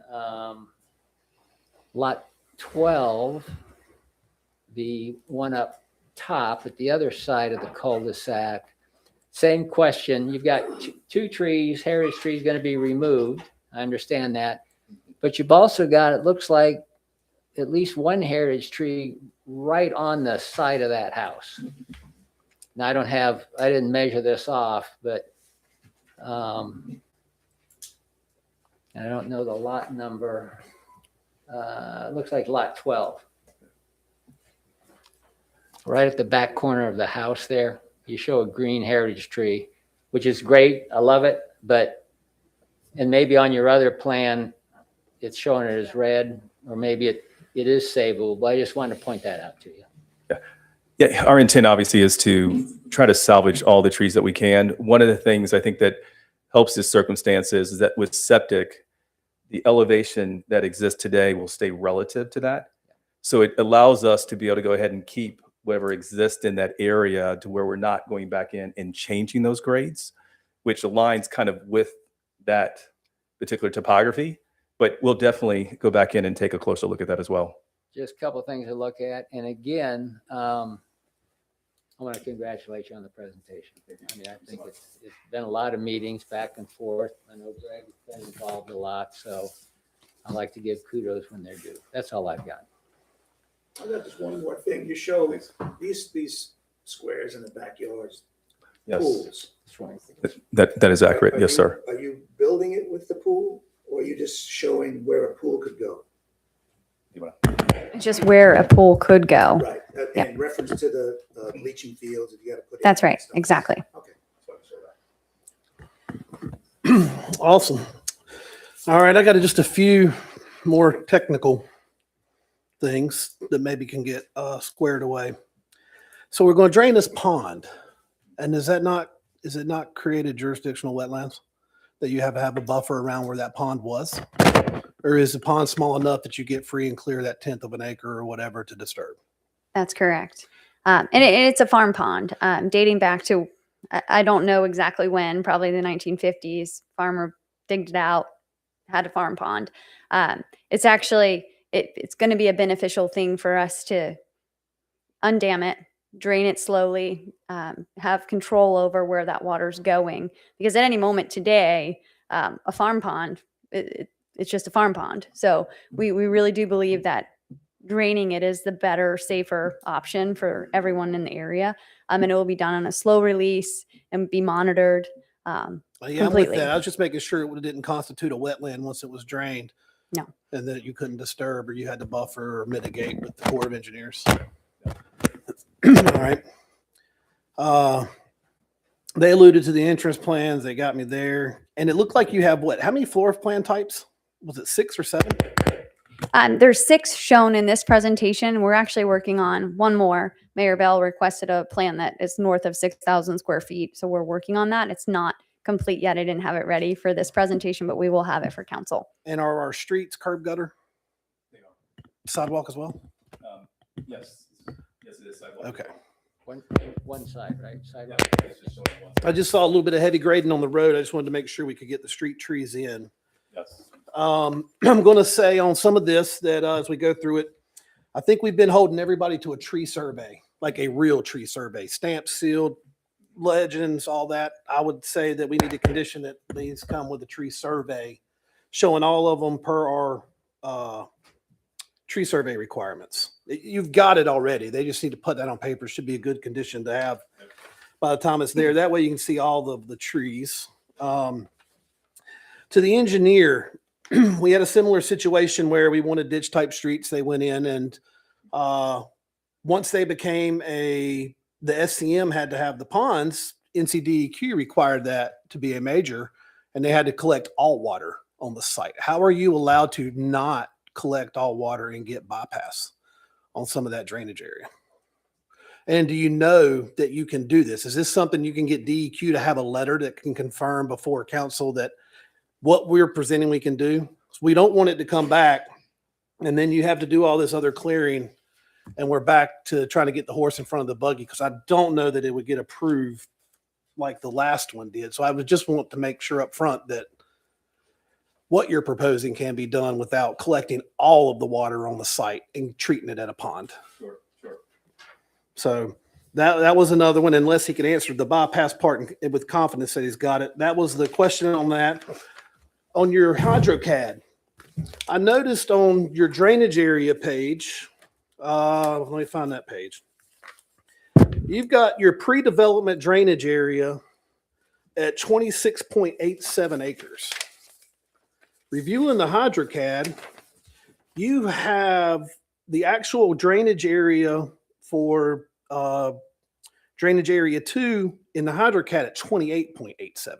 lot 12, the one up top at the other side of the cul-de-sac, same question. You've got two trees, heritage tree is going to be removed. I understand that. But you've also got, it looks like, at least one heritage tree right on the side of that house. Now, I didn't measure this off, but I don't know the lot number. It looks like lot 12. Right at the back corner of the house there, you show a green heritage tree, which is great. I love it. And maybe on your other plan, it's showing it as red, or maybe it is savable, but I just wanted to point that out to you. Yeah, our intent obviously is to try to salvage all the trees that we can. One of the things I think that helps this circumstance is that with septic, the elevation that exists today will stay relative to that. So it allows us to be able to go ahead and keep whatever exists in that area to where we're not going back in and changing those grades, which aligns kind of with that particular topography. But we'll definitely go back in and take a closer look at that as well. Just a couple of things to look at. And again, I want to congratulate you on the presentation. I mean, I think it's been a lot of meetings back and forth. I know Greg has been involved a lot, so I like to give kudos when they're due. That's all I've got. I got just one more thing. You show these squares in the backyards, Yes, pools. that is accurate. Are Yes, you- sir. Are you building it with the pool, or are you just showing where a pool could go? It's just where a pool could go. Right, Yeah. in reference to the bleaching fields that you got to put in. That's and right. stuff. Exactly. Okay. Just wanted to show that. Awesome. All right, I got just a few more technical things that maybe can get squared away. So we're going to drain this pond, and is it not created jurisdictional wetlands that you have to have a buffer around where that pond was, or is the pond small enough that you get free and clear that 1/10 of an acre or whatever to disturb? That's correct. And it's a farm pond dating back to, I don't know exactly when, probably the 1950s. Farmer digged it out, had a farm pond. It's actually, it's going to be a beneficial thing for us to undam it, drain it slowly, have control over where that water's going. Because at any moment today, a farm pond, it's just a farm pond. So we really do believe that draining it is the better, safer option for everyone in the area. And it will be done on a slow release and be monitored. Yeah, I'm with Completely. that. I was just making sure it didn't constitute a wetland once it was drained. No. And that you couldn't disturb, or you had to buffer or mitigate with the Corps of Engineers. All right. They alluded to the entrance plans. They got me there. And it looked like you have how many floor plan types? Was it 6 or 7? There's 6 shown in this presentation. We're actually working on one more. Mayor Bell requested a plan that is north of 6,000 square feet. So we're working on that. It's not complete yet. I didn't have it ready for this presentation, but we will have it for council. And are our streets curb gutter? Sidewalk as well? Yes, yes, it is sidewalk. Okay. One side, right? Yeah, Sidewalk. it's just showing one side. I just saw a little bit of heavy grading on the road. I just wanted to make sure we could get the street trees in. Yes. I'm going to say on some of this that as we go through it, I think we've been holding everybody to a tree survey, like a real tree survey, stamped, sealed, legends, all that. I would say that we need to condition that these come with a tree survey, showing all of them per our tree survey requirements. You've got it already. They just need to put that on paper. Should be a good condition to have by the time it's there. That way you can see all of the trees. To the engineer, we had a similar situation where we wanted ditch type streets. They went in and once they became the SCM had to have the ponds, NCDEQ required that to be a major, and they had to collect all water on the site. How are you allowed to not collect all water and get bypass on some of that drainage area? And do you know that you can do this? Is this something you can get DEQ to have a letter that can confirm before council that what we're presenting we can do? We don't want it to come back and then you have to do all this other clearing and we're back to trying to get the horse in front of the buggy, because I don't know that it would get approved like the last one did. So I would just want to make sure up front that what you're proposing can be done without collecting all of the water on the site and treating it at a pond. Sure, sure. So that was another one, unless he can answer the bypass part with confidence that he's got it. That was the question on that. On your HydroCAD, I noticed on your drainage area page, let me find that page. You've got your pre-development drainage area at 26.87 acres. Reviewing the HydroCAD, you have the actual drainage area for drainage area 2 in the HydroCAD at 28.87.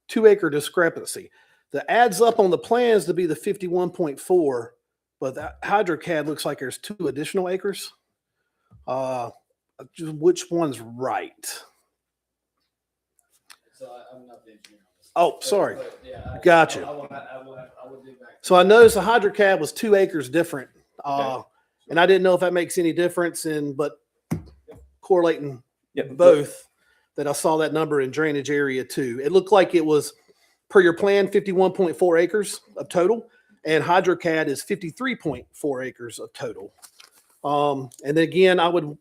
2 acre discrepancy. That adds up on the plans to be the 51.4, but that HydroCAD looks like there's 2 additional acres. Which one's right? So I'm not the engineer on this. Oh, sorry. But, yeah, Gotcha. I will do back. So I noticed the HydroCAD was 2 acres different. And I didn't know if that makes any difference but correlating Yeah, both, that I saw that number in drainage area too. It looked like it was, per your plan, 51.4 acres of total, and HydroCAD is 53.4 acres of total. And then again, I would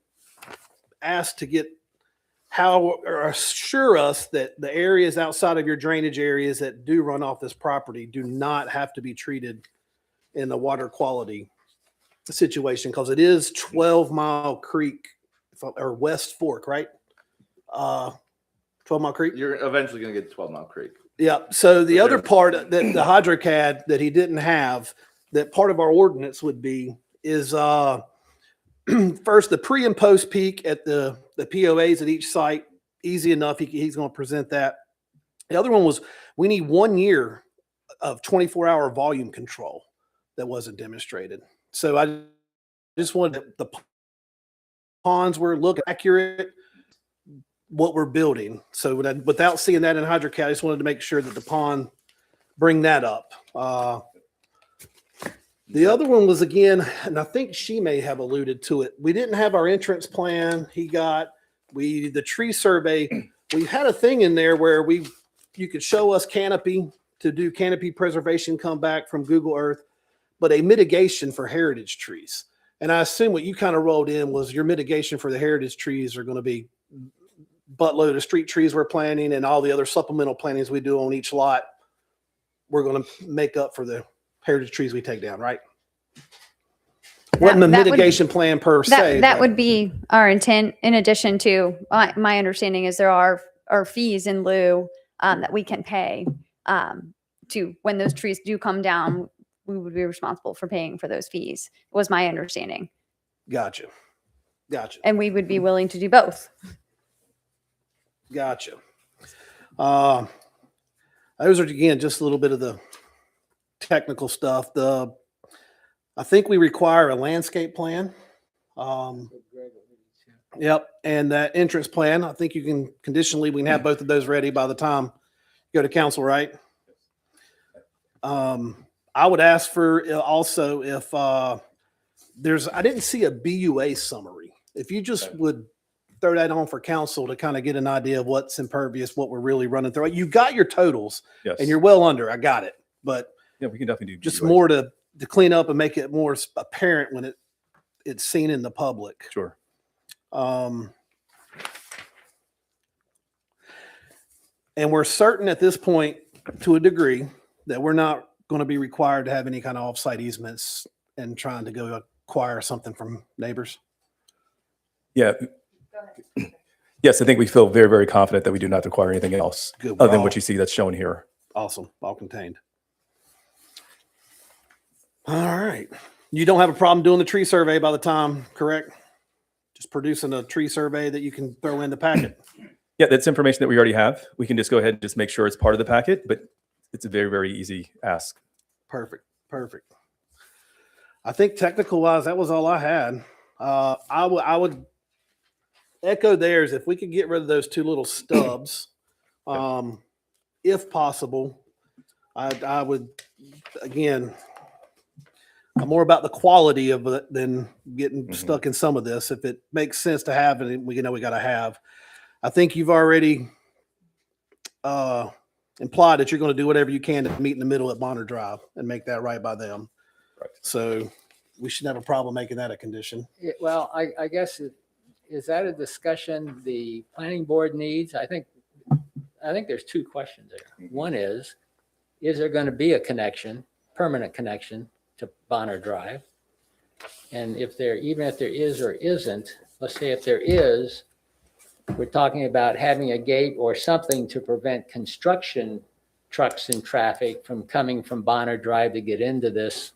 ask to get or assure us that the areas outside of your drainage areas that do run off this property do not have to be treated in the water quality situation, because it is 12 Mile Creek or West Fork, right? 12 Mile Creek. You're eventually going to get to 12 Mile Creek. Yeah. So the other part that the HydroCAD that he didn't have, that part of our ordinance would be, is first the pre and post peak at the POAs at each site. Easy enough. He's going to present that. The other one was, we need 1 year of 24-hour volume control that wasn't demonstrated. So I just wanted the ponds were looking accurate, what we're building. So without seeing that in HydroCAD, I just wanted to make sure that the pond bring that up. The other one was, again, and I think she may have alluded to it, we didn't have our entrance plan. The tree survey, we had a thing in there where you could show us canopy to do canopy preservation, come back from Google Earth, but a mitigation for heritage trees. And I assume what you kind of rolled in was your mitigation for the heritage trees are going to be buttload of street trees we're planting, and all the other supplemental plantings we do on each lot, we're going to make up for the heritage trees we take down, right? Wasn't the that would- mitigation plan per se. That but- would be our intent, in addition to, my understanding is there are fees in lieu that we can pay to, when those trees do come down, we would be responsible for paying for those fees, was my understanding. Gotcha. And we would be willing to do both. Gotcha. Those are, again, just a little bit of the technical stuff. I think we require a landscape plan. Yep. And that entrance plan, I think you can conditionally, we can have both of those ready by the time you go to council, right? I would ask for also if I didn't see a BUA summary. If you just would throw that on for council to kind of get an idea of what's impervious, what we're really running through. You got your totals Yes. and you're well under, I got it. But Yeah, we can definitely do just BUA. more to clean up and make it more apparent when it's seen in the public. Sure. And we're certain at this point, to a degree, that we're not going to be required to have any kind of offsite easements and trying to go acquire something from neighbors. Yeah. Yes, I think we feel very, very confident that we do not require anything else Good. other than what you see that's shown here. Awesome. All contained. All right. You don't have a problem doing the tree survey by the time, correct? Just producing a tree survey that you can throw in the packet. Yeah, that's information that we already have. We can just go ahead and just make sure it's part of the packet, but it's a very, very easy ask. Perfect. I think technical wise, that was all I had. I would echo theirs. If we could get rid of those 2 little stubs, if possible, I would, again, I'm more about the quality of it than getting stuck in some of this. If it makes sense to have it, we got to have. I think you've already implied that you're going to do whatever you can to meet in the middle at Bonner Drive and make that right by them. Right. So we shouldn't have a problem making that a condition. Well, I guess, is that a discussion the planning board needs? I think there's 2 questions there. One is there going to be a connection, permanent connection to Bonner Drive? And even if there is or isn't, let's say if there is, we're talking about having a gate or something to prevent construction trucks and traffic from coming from Bonner Drive to get into this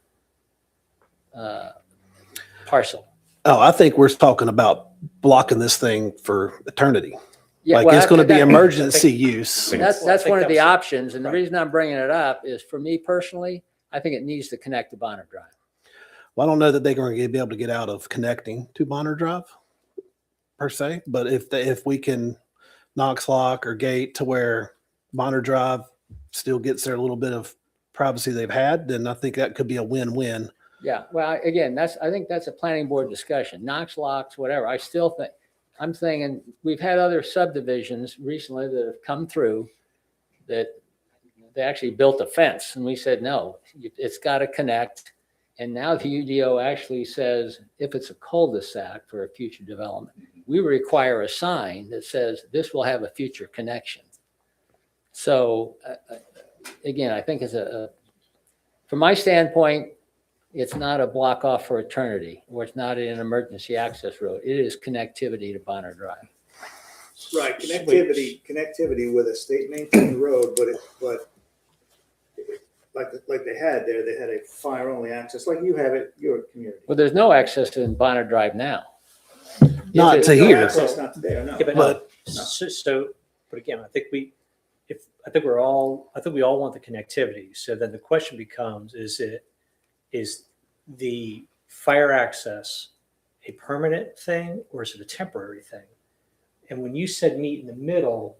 parcel. Oh, I think we're talking about blocking this thing for eternity. Yeah, Like well, it's going to be that- emergency use. That's Well, I think one of the that's- options. And the right. reason I'm bringing it up is, for me personally, I think it needs to connect to Bonner Drive. Well, I don't know that they're going to be able to get out of connecting to Bonner Drive per se, but if we can Knox lock or gate to where Bonner Drive still gets their little bit of privacy they've had, then I think that could be a win-win. Yeah, well, again, I think that's a planning board discussion, Knox locks, whatever. I still think, I'm thinking, we've had other subdivisions recently that have come through that they actually built a fence and we said, no, it's got to connect. And now the UDO actually says, if it's a cul-de-sac for a future development, we require a sign that says this will have a future connection. So again, I think from my standpoint, it's not a block off for eternity, or it's not an emergency access road. It is connectivity to Bonner Drive. Right, connectivity with a state maintained road, but like they had there, they had a fire only access, like you have at your community. Well, there's no access to Bonner Drive now. Not If to it- No here. access not there, no. Yeah, but, But- but again, I think I think we all want the connectivity. So then the question becomes, is the fire access a permanent thing or is it a temporary thing? And when you said meet in the middle,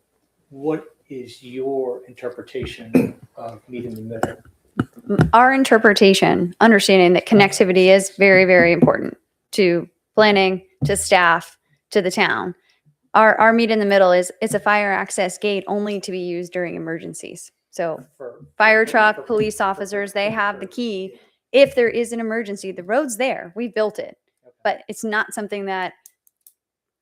what is your interpretation of meet in the middle? Our interpretation, understanding that connectivity is very, very important to planning, to staff, to the town. Our meet in the middle is it's a fire access gate only to be used during emergencies. So fire truck, police officers, they have the key. If there is an emergency, the road's there. We built it, but it's not something that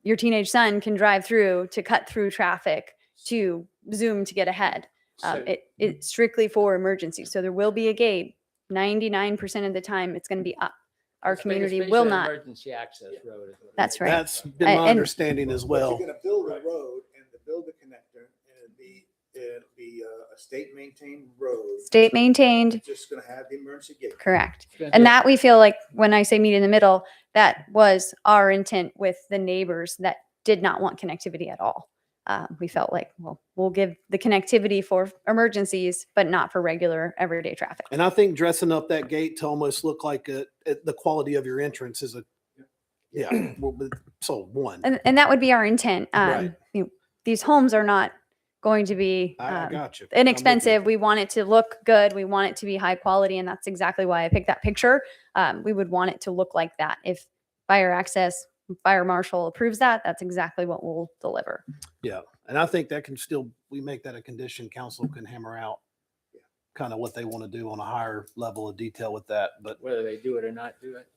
your teenage son can drive through to cut through traffic to zoom to get ahead. So- It's strictly for emergencies. So there will be a gate. 99% of the time, it's going to be up. Our It's community basically will an not. Emergency access road. is what it That's is. right. That's been my And- understanding as But well. you're gonna build a road and to build a connector and it'd be a state maintained road. State maintained, It's just gonna have the emergency gate. correct. It's gonna And be- that we feel like when I say meet in the middle, that was our intent with the neighbors that did not want connectivity at all. We felt like, well, we'll give the connectivity for emergencies, but not for regular everyday traffic. And I think dressing up that gate to almost look like the quality of your entrance is yeah. well, but- So one, And that would be our intent. Right. These homes are not going to be I got you. inexpensive. We want it to look good. We want it to be high quality. And that's exactly why I picked that picture. We would want it to look like that. If fire access, fire marshal approves that, that's exactly what we'll deliver. Yeah. And I think that can still, we make that a condition, council can hammer out kind of what they want to do on a higher level of detail with that. But Whether they do it or not do it.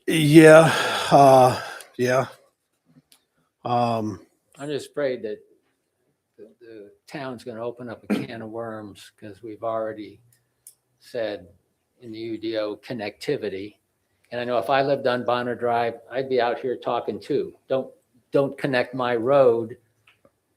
yeah, yeah. I'm just afraid that the town's going to open up a can of worms because we've already said in the UDO connectivity. And I know if I lived on Bonner Drive, I'd be out here talking too. Don't connect my road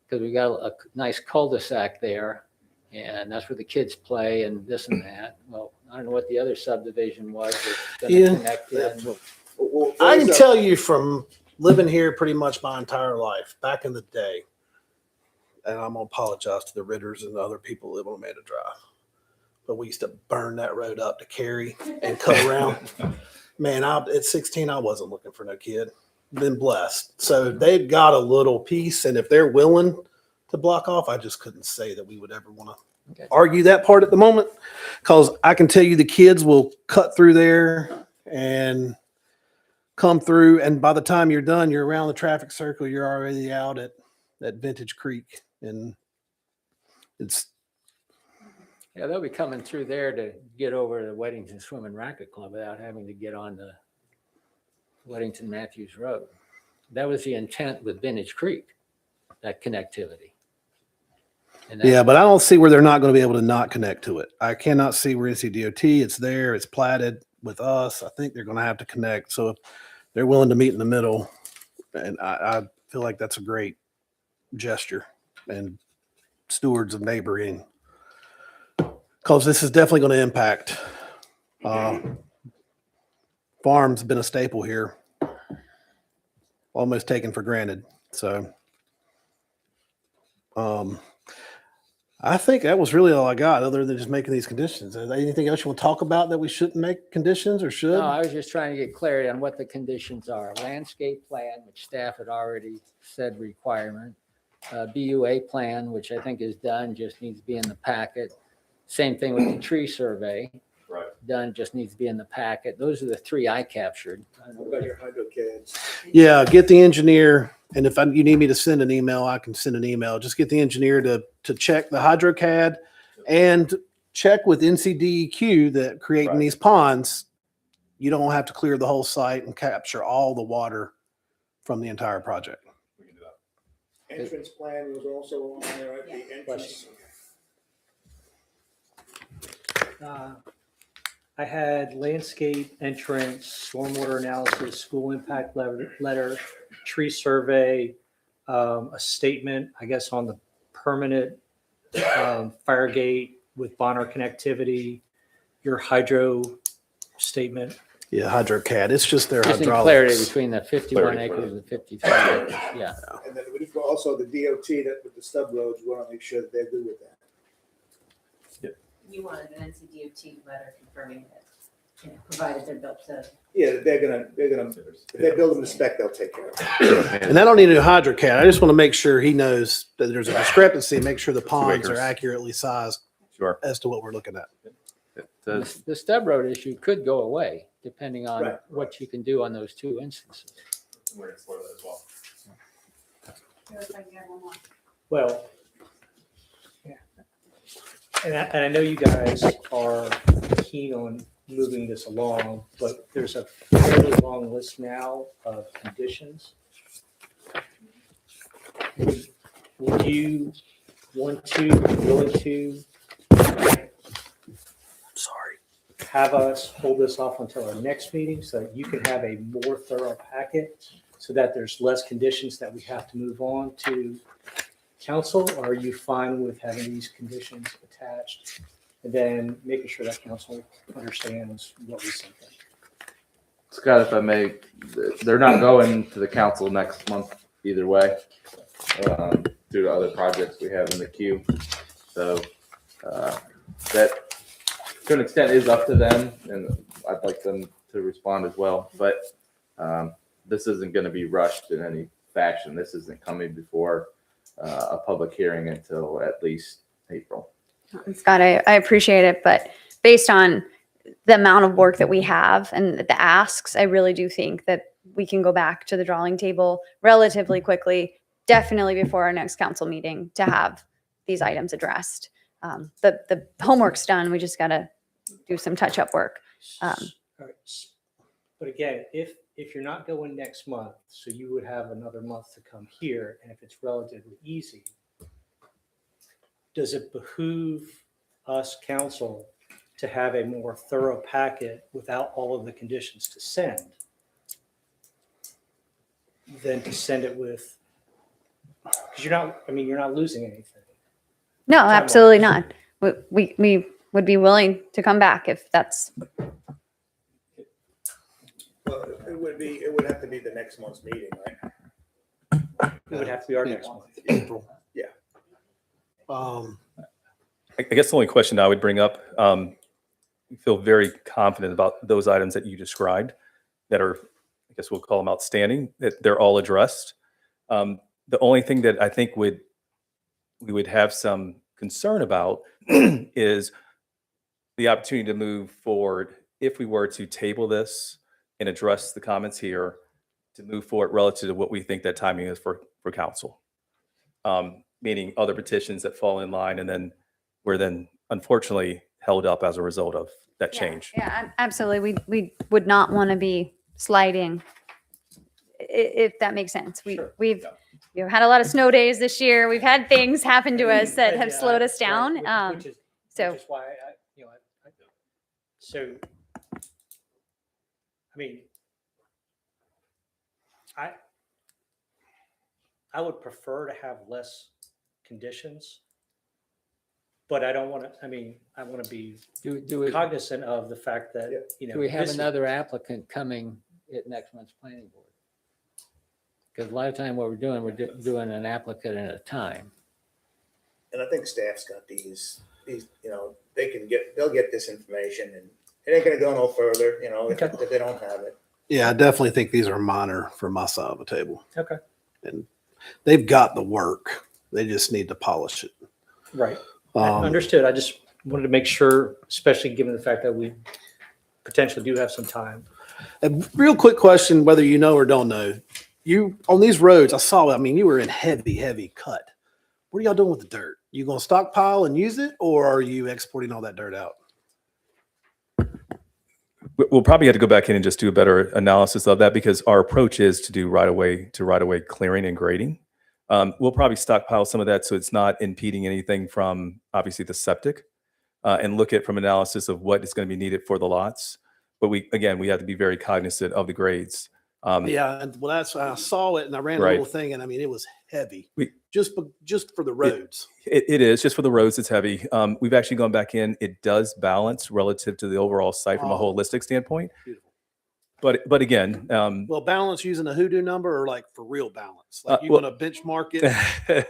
because we got a nice cul-de-sac there and that's where the kids play and this and that. Well, I don't know what the other subdivision was that's going to Yeah. connect in. Well, I can there's a- tell you from living here pretty much my entire life, back in the day, and I'm gonna apologize to the Ritters and the other people who live on Amanda Drive, but we used to burn that road up to carry and cut around. Man, at 16, I wasn't looking for no kid. Been blessed. So they've got a little piece, and if they're willing to block off, I just couldn't say that we would ever want to Okay. argue that part at the moment, because I can tell you the kids will cut through there and come through, and by the time you're done, you're around the traffic circle, you're already out at Vintage Creek, and it's Yeah, they'll be coming through there to get over to Weddington Swim and Racket Club without having to get on the Weddington Matthews Road. That was the intent with Vintage Creek, that connectivity. And that- yeah, but I don't see where they're not going to be able to not connect to it. I cannot see where NCDOT, it's there, it's platted with us. I think they're going to have to connect. So if they're willing to meet in the middle, and I feel like that's a great gesture and stewards of neighboring, because this is definitely going to impact. Farm's been a staple here, almost taken for granted. So I think that was really all I got, other than just making these conditions. Is there anything else you want to talk about that we shouldn't make conditions or should? No, I was just trying to get clarity on what the conditions are. Landscape plan, which staff had already said requirement. BUA plan, which I think is done, just needs to be in the packet. Same thing with the tree survey. Right. Done, just needs to be in the packet. Those are the three I captured. I don't know What about your HydroCADs? Yeah, get the engineer, and if you need me to send an email, I can send an email. Just get the engineer to check the HydroCAD and check with NCDEQ that creating Right. these ponds, you don't have to clear the whole site and capture all the water from the entire project. We can do that. Entrance plan was also on there, right? The entrance. I had landscape entrance, stormwater analysis, school impact letter, tree survey, a statement, I guess, on the permanent fire gate with Bonner connectivity, your hydro statement. Yeah, HydroCAD, it's just their Just need clarity hydraulics. between the 51 Clarity. acres and 53 acres. Yeah. And then we've got also the DOT that with the stub roads, we want to make sure that they're good with that. You wanted an NCDOT letter confirming that, provided they're built to. Yeah, they're gonna, if they build them to spec, they'll take care of it. And I don't need a new HydroCAD. I just want to make sure he knows that there's a discrepancy, make sure the ponds are acres. accurately sized Sure. as to what we're looking at. It does, The stub road issue could go away depending on Right. what you can do on those two instances. We're gonna explore that as well. Well, yeah. And I know you guys are keen on moving this along, but there's a fairly long list now of conditions. Would you want to, willing to Sorry. have us hold this off until our next meeting so that you can have a more thorough packet so that there's less conditions that we have to move on to council? Or are you fine with having these conditions attached and then making sure that council understands what we think? Scott, if I may, they're not going to the council next month either way, due to other projects we have in the queue. So, that to an extent is up to them, and I'd like them to respond as well. But this isn't going to be rushed in any fashion. This isn't coming before a public hearing until at least April. Scott, I appreciate it, but based on the amount of work that we have and the asks, I really do think that we can go back to the drawing table relatively quickly, definitely before our next council meeting, to have these items addressed. The homework's done. We just got to do some touch-up work. All right. But again, if you're not going next month, so you would have another month to come here, and if it's relatively easy, does it behoove us, council, to have a more thorough packet without all of the conditions to send than to send it with, because you're not losing anything. No, Time-wise. absolutely not. We would be willing to come back if that's, Well, it would have to be the next month's meeting, right? It would have to be our next month. April. Yeah. I guess the only question I would bring up, we feel very confident about those items that you described that are, I guess we'll call them outstanding, that they're all addressed. The only thing that I think we would have some concern about is the opportunity to move forward if we were to table this and address the comments here, to move forward relative to what we think that timing is for council. Meaning other petitions that fall in line, and then we're then unfortunately held up as a result of that change. yeah, absolutely. We would not want to be sliding, if that makes sense. Sure. We've had a lot of snow days this year. We've had things happen to us that have Yeah, slowed us right, down. which is So Which is why so, I mean, I would prefer to have less conditions, but I don't want to, I want to be Do we cognizant of the fact that, do we have this- another applicant coming at next month's planning board? Because a lot of time what we're doing, doing an applicant at a time. And I think staff's got these, they'll get this information, and it ain't gonna go no further, if they don't have it. Yeah, I definitely think these are minor from my side of the table. Okay. And they've got the work. They just need to polish it. Right. Um, Understood. I just wanted to make sure, especially given the fact that we potentially do have some time. A real quick question, whether you know or don't know. You, on these roads, I saw, I mean, you were in heavy cut. What are y'all doing with the dirt? You gonna stockpile and use it, or are you exporting all that dirt out? We'll probably have to go back in and just do a better analysis of that, because our approach is to do right away clearing and grading. We'll probably stockpile some of that so it's not impeding anything from obviously the septic, and look at from analysis of what is going to be needed for the lots. But we have to be very cognizant of the grades. Yeah, and well, that's I saw it and I ran a Right. little thing, and I mean, it was heavy. We- Just for the roads. It is just for the roads. It's heavy. We've actually gone back in. It does balance relative to the overall site from a Oh. holistic standpoint. Beautiful. But again, Well, balance using a hoodoo number, or like for real balance? Like you well- gonna benchmark it?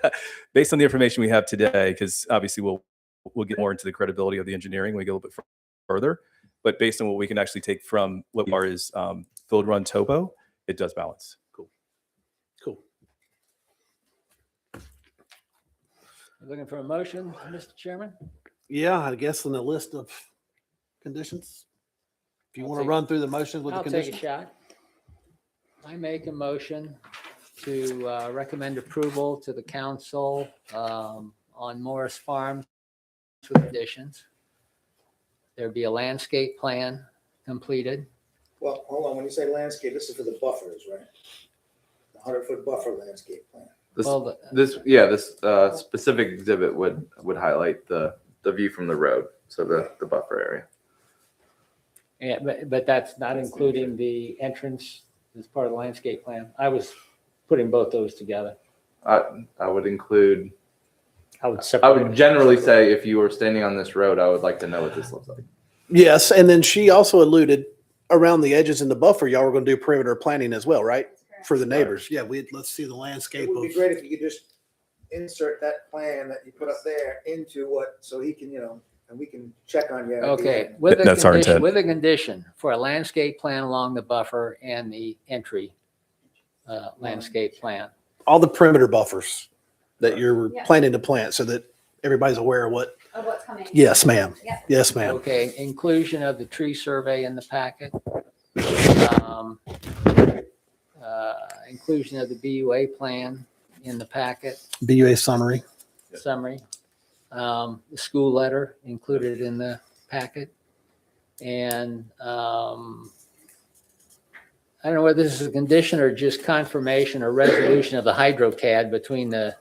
based on the information we have today, because obviously we'll get more into the credibility of the engineering when we go a little bit further. But based on what we can actually take from what are is field run topo, it does balance. Cool. Looking for a motion, Mr. Chairman? Yeah, I guess on the list of conditions. If you I'll want to take- run through the motions with the I'll take a conditions. shot. I make a motion to recommend approval to the council on Morris Farm with conditions. There be a landscape plan completed. Well, hold on, when you say landscape, this is for the buffers, right? The 100-foot buffer landscape plan. Well, This specific exhibit would highlight the view from the road, so the buffer area. yeah, but that's not including the entrance as part of the landscape plan. I was putting both those together. I would include. I would I separate. would generally say if you were standing on this road, I would like to know what this looks like. Yes, and then she also alluded around the edges in the buffer, y'all were gonna do perimeter planning as well, right? For the neighbors. Yeah, let's see the landscape It would of. be great if you could just insert that plan that you put up there into what, so he can, and we can check on you. at the Okay, end. with a That's our condition, intent. with a condition for a landscape plan along the buffer and the entry landscape plan. All the perimeter buffers that you're Yeah. planning to plant so that everybody's aware of what. Of what's coming. Yes, ma'am. Yep. Yes, ma'am. Okay, inclusion of the tree survey in the packet. Inclusion of the BUA plan in the packet, BUA summary. summary. The school letter included in the packet. And I don't know whether this is a condition or just confirmation or resolution of the HydroCAD between the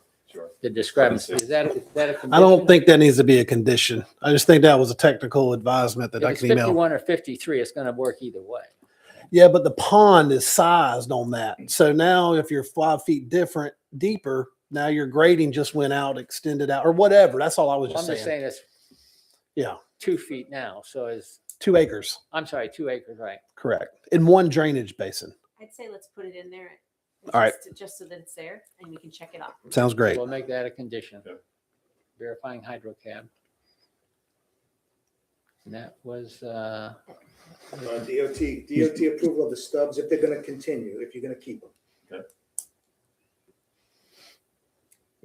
discrepancy. Is that a condition? I don't think that needs to be a condition. I just think that was a technical advisement that If I it's can email. 51 or 53, it's going to work either way. Yeah, but the pond is sized on that. So now if you're 5 feet deeper, now your grading just went out, extended out, or whatever. That's all I was I'm just just saying. saying it's Yeah, 2 feet now, so it's, 2 acres, I'm sorry, 2 acres, right? correct. In one drainage basin. I'd say let's put it in there. All right. Just so that it's there and we can check it off. Sounds great. We'll make that a condition. Okay. Verifying HydroCAD. And that was, DOT approval of the stubs, if they're gonna continue, if you're gonna keep them.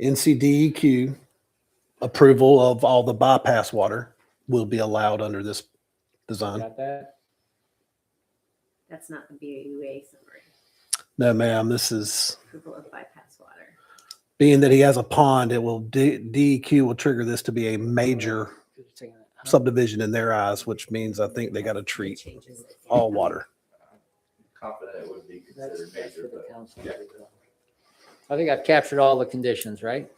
NCDEQ approval of all the bypass water will be allowed under this design. got that? That's not the BUA summary, No, ma'am, this is, approval of bypass water. being that he has a pond, it will, DEQ will trigger this to be a major subdivision in their eyes, which means I think they got to treat Changes it. all water. Confident it would be That's considered that's for major, the but council. I think I've captured all the conditions, right?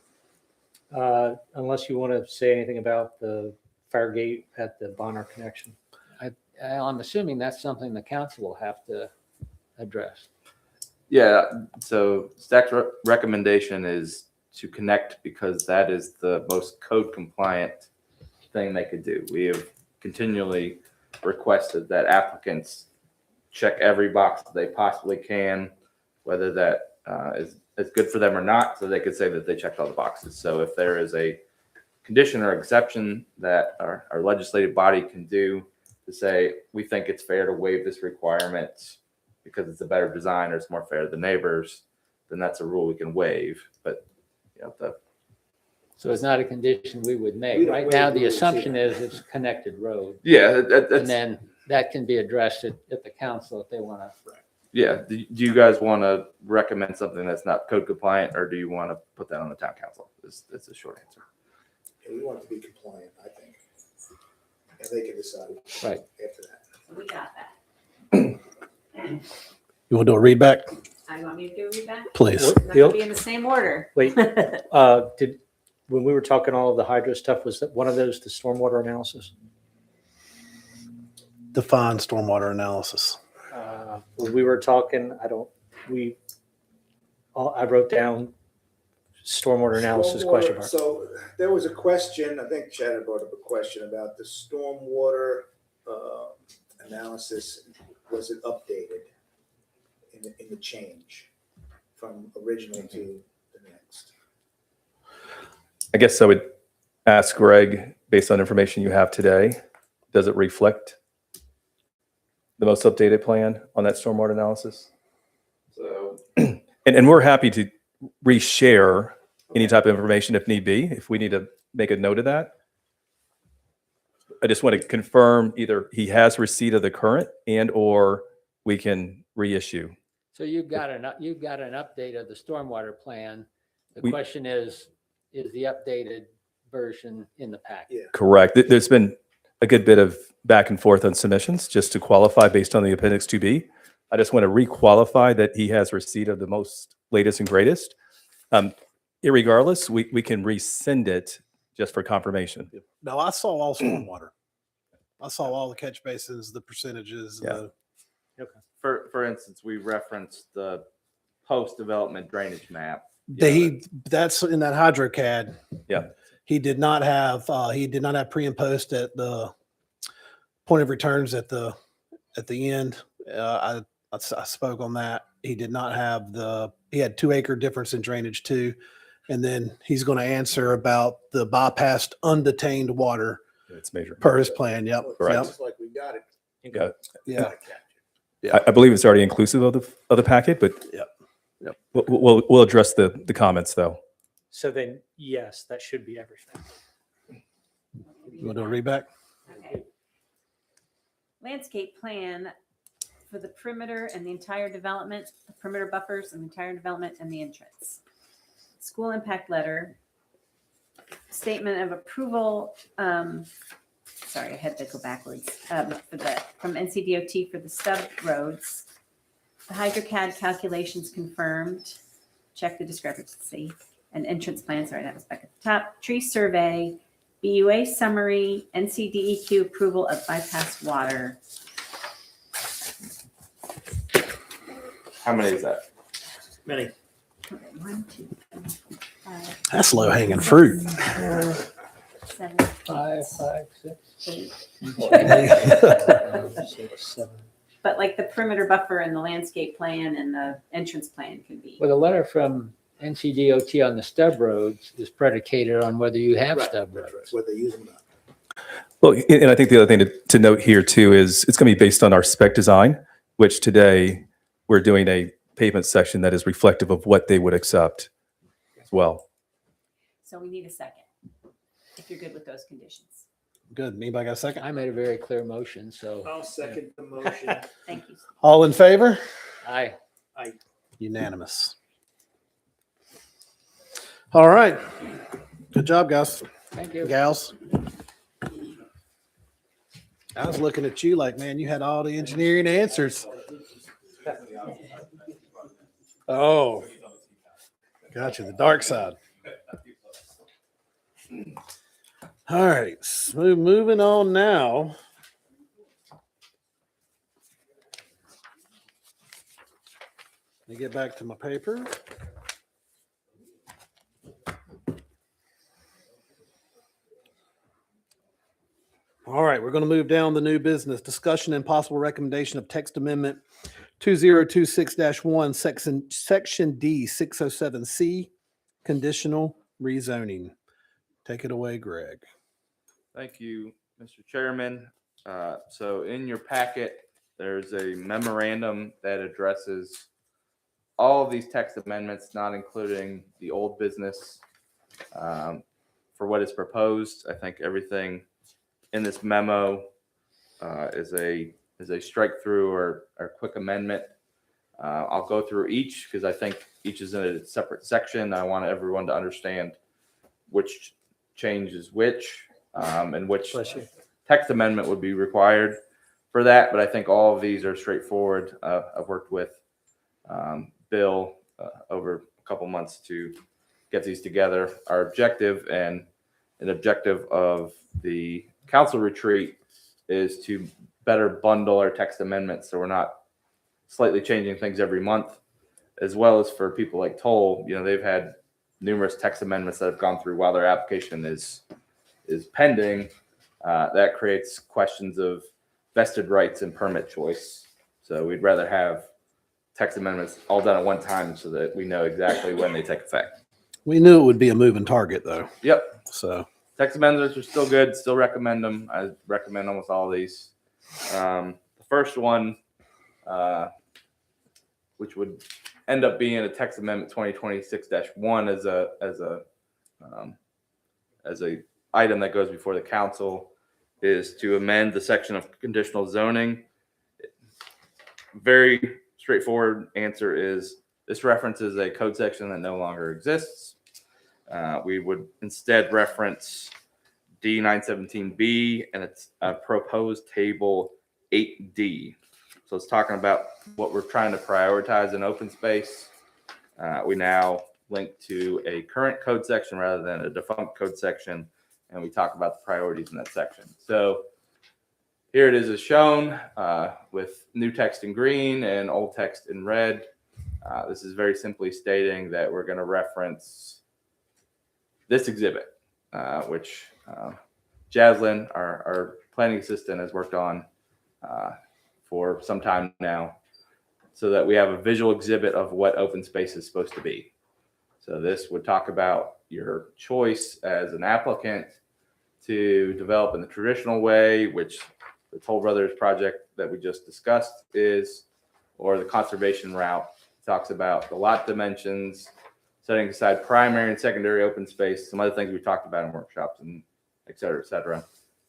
Unless you want to say anything about the fire gate at the Bonner connection. I'm assuming that's something the council will have to address. yeah. So staff's recommendation is to connect because that is the most code compliant thing they could do. We have continually requested that applicants check every box that they possibly can, whether that is good for them or not, so they could say that they checked all the boxes. So if there is a condition or exception that our legislative body can do to say, we think it's fair to waive this requirement because it's a better design or it's more fair to the neighbors, then that's a rule we can waive. But the So it's not a condition we would We make. don't Right waive now, the rules assumption here. is it's a connected road. Yeah, And that's, then that can be addressed at the council if they want to. yeah. Do you guys want to recommend something that's not code compliant, or do you want to put that on the town council? That's a short answer. Yeah, we want it to be compliant, I think. And they can decide. Right. After that. We got that. You want to do a read back, I want me to do a read back? please? It's not gonna be in the same order. Wait, when we were talking all of the hydro stuff, was that one of those the stormwater analysis? Define stormwater analysis. When we were talking, I wrote down stormwater analysis question Stormwater, mark. So there was a question, I think Chad had brought up a question about the stormwater analysis. Was it updated in the change from original to the next? I guess I would ask Greg, based on information you have today, does it reflect the most updated plan on that stormwater analysis? So And we're happy to reshare any type of information if need be, if we need to make a note of that. I just want to confirm either he has receipt of the current and/or we can reissue. So you've got an update of the stormwater plan. The We- question is the updated version in the packet? Yeah. Correct. There's been a good bit of back and forth on submissions just to qualify based on the Appendix 2B. I just want to re-qualify that he has receipt of the most latest and greatest. Irregardless, we can rescind it just for confirmation. No, I saw all stormwater. I saw all the catch basins, the percentages. Yeah. for instance, we referenced the post-development drainage map. That's in that HydroCAD. Yeah. He did not have pre and post at the point of returns at the end. I spoke on that. He did not have he had 2 acre difference in drainage too. And then he's going to answer about the bypassed undetained water It's major. per his plan. Yep. Correct. It's like we got it. Yeah. Yep. Yeah. I believe it's already inclusive of the packet, but Yep. Yep. We'll address the comments though. So then, yes, that should be everything. You want to do a read back? Okay. Landscape plan for the perimeter and the entire development, the perimeter buffers and the entire development and the entrance. School impact letter, statement of approval, sorry, I had to go backwards, from NCDOT for the stub roads. The HydroCAD calculations confirmed, check the discrepancy, and entrance plan, sorry, that was back at the top. Tree survey, BUA summary, NCDEQ approval of bypass water. How many is that? Many. Okay, 1, 2, 3, 4, 5, That's low hanging fruit. 7, 5, 6, 8. 7. But like the perimeter buffer and the landscape plan and the entrance plan could be. Well, the letter from NCDOT on the stub roads is predicated on whether you have stub roads. What they use them. Well, and I think the other thing to note here too is it's going to be based on our spec design, which today we're doing a pavement section that is reflective of what they would accept as well. So we need a second, if you're good with those conditions. Good. Anybody got a second? I made a very clear motion, so I'll second the motion. Thank you. All in favor? I, Unanimous. All right. Good job, guys. thank you. Gals. I was looking at you like, man, you had all the engineering answers. Oh, gotcha. The dark side. All right. Moving on now. Let me get back to my paper. All right, we're going to move down the new business discussion and possible recommendation of text amendment 2026-1, section D 607C, conditional rezoning. Take it away, Greg. Thank you, Mr. Chairman. So in your packet, there's a memorandum that addresses all of these text amendments, not including the old business. for what is proposed. I think everything in this memo is a strike through or quick amendment. I'll go through each because I think each is in a separate section. I want everyone to understand which change is which and which Bless you. text amendment would be required for that. But I think all of these are straightforward. I've worked with Bill over a couple months to get these together. Our objective and an objective of the council retreat is to better bundle our text amendments so we're not slightly changing things every month, as well as for people like Toll. You know, they've had numerous text amendments that have gone through while their application is pending. That creates questions of vested rights and permit choice. So we'd rather have text amendments all done at one time so that we know exactly when they take effect. We knew it would be a moving target though. Yep. So Text amendments are still good. Still recommend them. I recommend almost all of these. The first one, which would end up being a text amendment 2026-1 as a item that goes before the council, is to amend the section of conditional zoning. Very straightforward answer is this references a code section that no longer exists. We would instead reference D917B and its proposed table 8D. So it's talking about what we're trying to prioritize in open space. We now link to a current code section rather than a defunct code section, and we talk about the priorities in that section. So here it is as shown with new text in green and old text in red. This is very simply stating that we're going to reference this exhibit, which Jaslyn, our planning assistant, has worked on for some time now, so that we have a visual exhibit of what open space is supposed to be. So this would talk about your choice as an applicant to develop in the traditional way, which the Toll Brothers project that we just discussed is, or the conservation route. Talks about the lot dimensions, setting aside primary and secondary open space, some other things we talked about in workshops, and et cetera,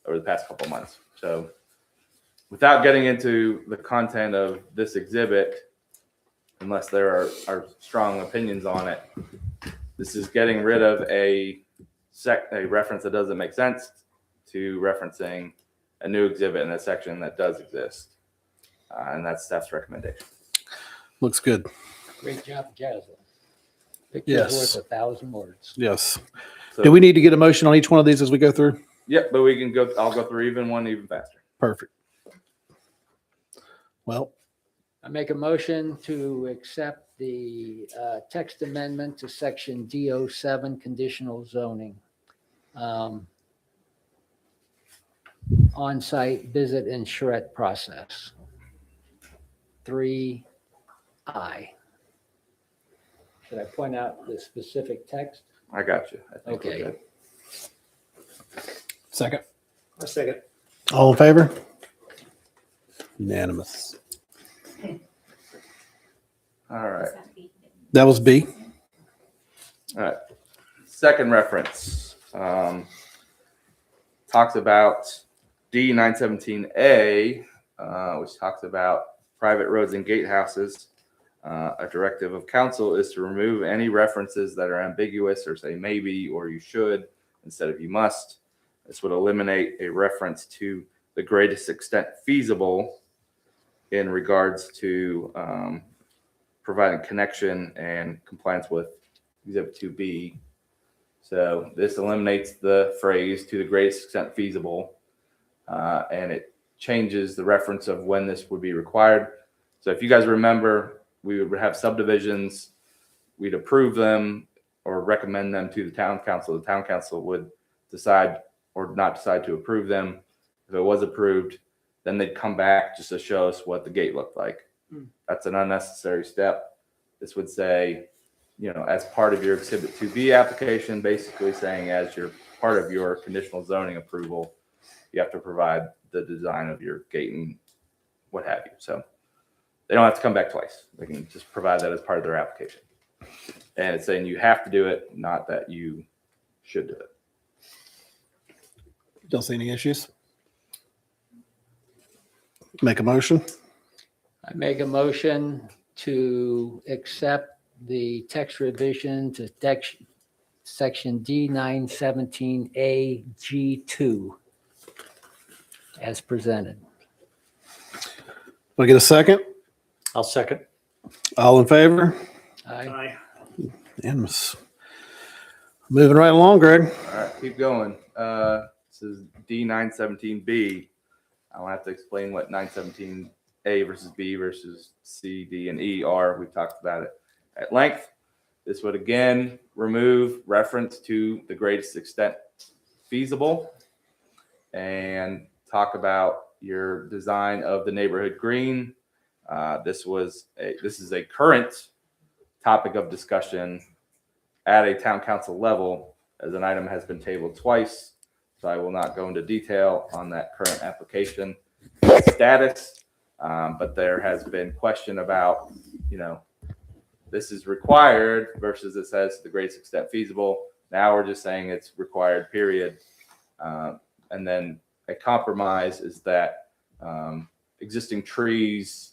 over the past couple of months. So without getting into the content of this exhibit, unless there are strong opinions on it, this is getting rid of a reference that doesn't make sense to referencing a new exhibit in a section that does exist. And that's staff's recommendation. looks good. Great job, Jaslyn. Pictures Yes. worth 1,000 words. Yes. So, Do we need to get a motion on each one of these as we go through? Yep, but we can go, I'll go through even one even faster. Perfect. Well, I make a motion to accept the text amendment to section D07 conditional zoning. On-site visit and charrette process. 3I. Should I point out the specific text? I got you. I think we're Okay. good. second. A second. All in favor? Unanimous. All right. That was B. All right. Second reference talks about D917A, which talks about private roads and gatehouses. A directive of council is to remove any references that are ambiguous or say maybe or you should instead of you must. This would eliminate a reference to the greatest extent feasible in regards to providing connection and compliance with Exhibit 2B. So this eliminates the phrase to the greatest extent feasible, and it changes the reference of when this would be required. So if you guys remember, we would have subdivisions, we'd approve them or recommend them to the town council. The town council would decide or not decide to approve them. If it was approved, then they'd come back just to show us what the gate looked like. That's an unnecessary step. This would say, as part of your Exhibit 2B application, basically saying as your part of your conditional zoning approval, you have to provide the design of your gate and what have you. So they don't have to come back twice. They can just provide that as part of their application. And it's saying you have to do it, not that you should do it. Don't see any issues. Make a motion. I make a motion to accept the text revision to section D917A G2 as presented. Will I get a second? I'll second. All in favor? Aye. Unanimous. Moving right along, Greg. All right, keep going. This is D917B. I don't have to explain what 917A versus B versus C, D, and E are. We've talked about it at length. This would again remove reference to the greatest extent feasible and talk about your design of the neighborhood green. This is a current topic of discussion at a town council level, as an item has been tabled twice. So I will not go into detail on that current application status, but there has been question about, this is required versus it says the greatest extent feasible. Now we're just saying it's required, period. And then a compromise is that existing trees,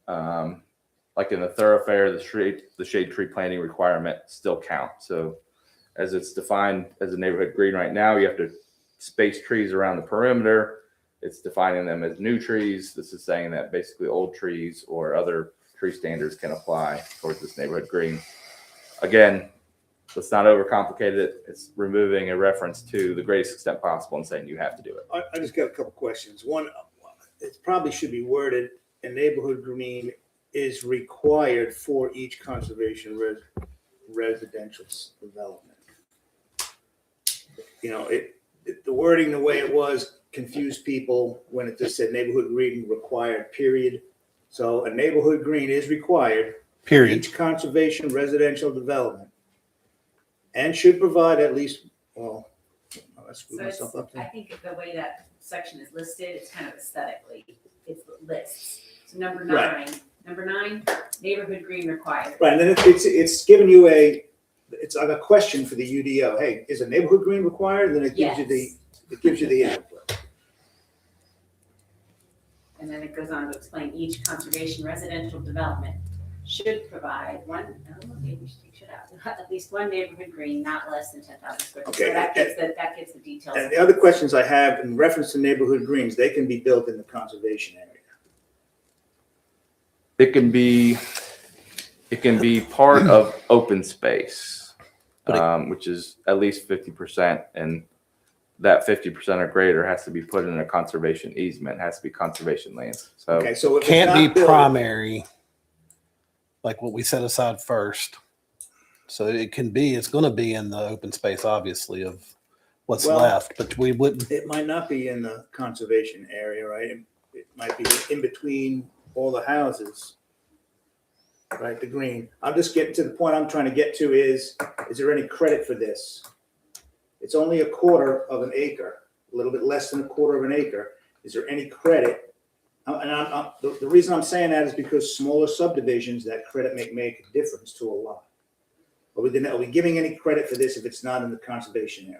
like in the thoroughfare, the shade tree planting requirement still count. So as it's defined as a neighborhood green right now, you have to space trees around the perimeter. It's defining them as new trees. This is saying that basically old trees or other tree standards can apply towards this neighborhood green. Again, let's not overcomplicate it. It's removing a reference to the greatest extent possible and saying you have to do it. I just got a couple questions. One, it probably should be worded, a neighborhood green is required for each conservation residential development. The wording, the way it was, confused people when it just said neighborhood green required, period. So a neighborhood green is required for Period. each conservation residential development and should provide at least, well, let's screw So myself up I there. think the way that section is listed, it's kind of aesthetically, it's lists. So number Right. nine, neighborhood green required. Right, and then it's giving you it's like a question for the UDO. Hey, is a neighborhood green required? And then it gives you the output. And then it goes on to explain each conservation residential development should provide maybe we should take shit out. At least one neighborhood green, not less than 10,000 square feet. Okay, So that gives the details. And the other questions I have in reference to neighborhood greens, they can be built in the conservation area. It can be part of open space, which is at least 50%, and that 50% or greater has to be put in a conservation easement, has to be conservation lands. So Okay, so if it's Can't be not built- primary, like what we set aside first. So it's going to be in the open space, obviously, of what's Well- left, but we wouldn't. It might not be in the conservation area, right? It might be in between all the houses, right? The green. I'm just getting to the point I'm trying to get to is there any credit for this? It's only a quarter of an acre, a little bit less than a quarter of an acre. Is there any credit? The reason I'm saying that is because smaller subdivisions, that credit may make a difference to a lot. Are we giving any credit for this if it's not in the conservation area?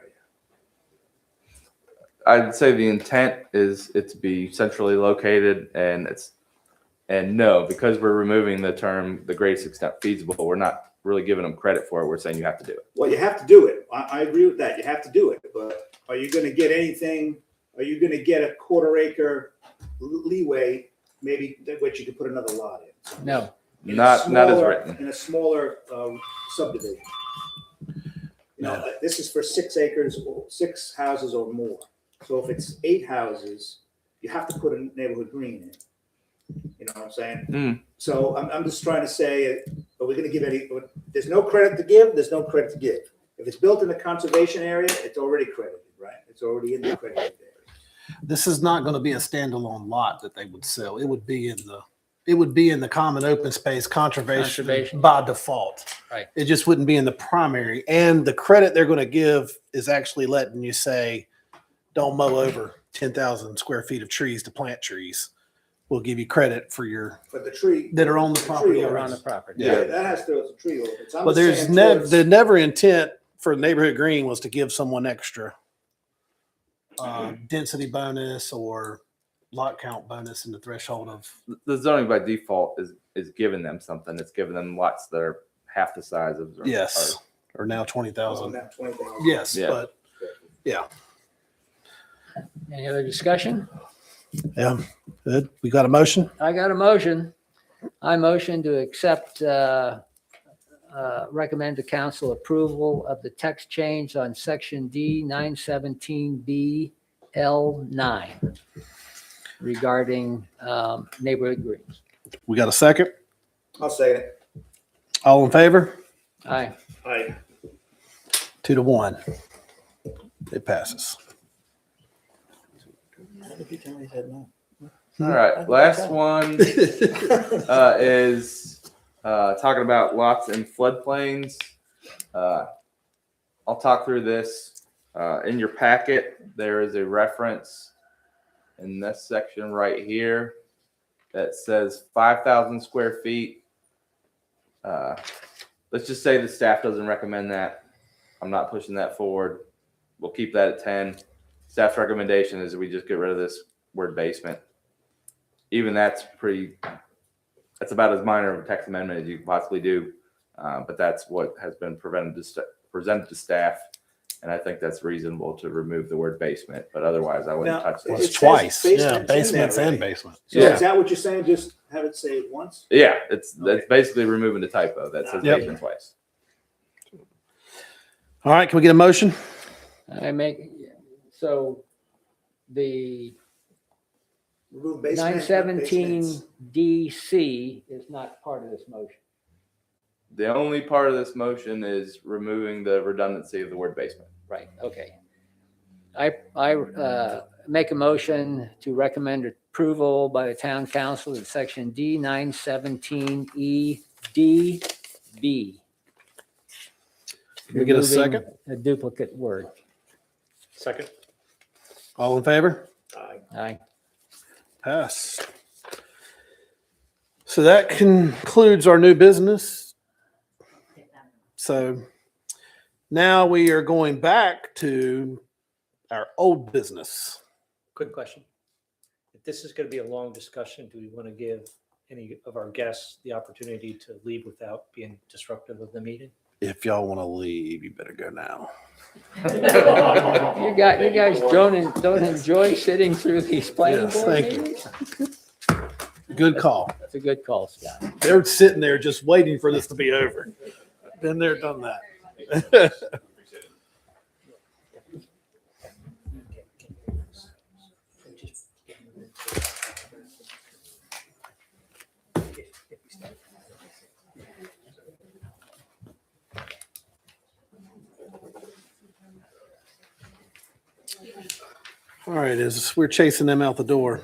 I'd say the intent is it to be centrally located, and no, because we're removing the term the greatest extent feasible, we're not really giving them credit for it. We're saying you have to do it. Well, you have to do it. I agree with that. You have to do it. But are you going to get anything? Are you going to get a quarter acre leeway, maybe which you could put another lot in? No, Not as written. In a smaller subdivision. This is for 6 acres or 6 houses or more. So if it's 8 houses, you have to put a neighborhood green in. You know what I'm saying? Mm. So I'm just trying to say, are we going to give any? There's no credit to give. There's no credit to give. If it's built in the conservation area, it's already credited, right? It's already in the credited area. This is not going to be a standalone lot that they would sell. It would be in the common open space conservation by default. Right. It just wouldn't be in the primary. And the credit they're going to give is actually letting you say, don't mow over 10,000 square feet of trees to plant trees. We'll give you credit for But the tree that are on the tree property owners- around the property. Yeah, that has to, it's a tree ordinance. I'm But just there's saying towards- the never intent for neighborhood green was to give someone extra density bonus or lot count bonus in the threshold of, The zoning by default is giving them something. It's giving them lots that are half the size of. yes, or now Oh, 20,000. now 20,000. Yes, Yeah. but yeah, Any other discussion? yeah, good. We got a motion? I got a motion. I motion to accept, recommend to council approval of the text change on section D 917B L9 regarding neighborhood greens. We got a second? I'll say it. All in favor? Aye. Aye. 2-1. It passes. All right, last one is talking about lots in floodplains. I'll talk through this. In your packet, there is a reference in this section right here that says 5,000 square feet. Let's just say the staff doesn't recommend that. I'm not pushing that forward. We'll keep that at 10. Staff's recommendation is we just get rid of this word basement. Even that's about as minor of a text amendment as you can possibly do. But that's what has been presented to staff. And I think that's reasonable to remove the word basement, but otherwise I wouldn't Now, touch Well, this. it's It says twice. Yeah, basements in basements there, and right? basement. So is that what you're saying? Just have it say it once? Yeah, that's Okay. basically removing the typo that says Yep. basement twice. All right, can we get a motion? So the Remove basement. basements. 917DC is not part of this motion. The only part of this motion is removing the redundancy of the word basement. Right, okay. I make a motion to recommend approval by the town council in section D 917EDB. Can we get a Removing second? A duplicate word. Second. All in favor? Aye. Pass. So that concludes our new business. So now we are going back to our old business. Quick question. If this is going to be a long discussion, do we want to give any of our guests the opportunity to leave without being disruptive of the meeting? If y'all want to leave, you better go now. You guys don't enjoy sitting through these planning Yes, board thank you. meetings? Good call. That's a good call, Scott. They're sitting there just waiting for this to be over. Been there, done that. All right, as we're chasing them out the door.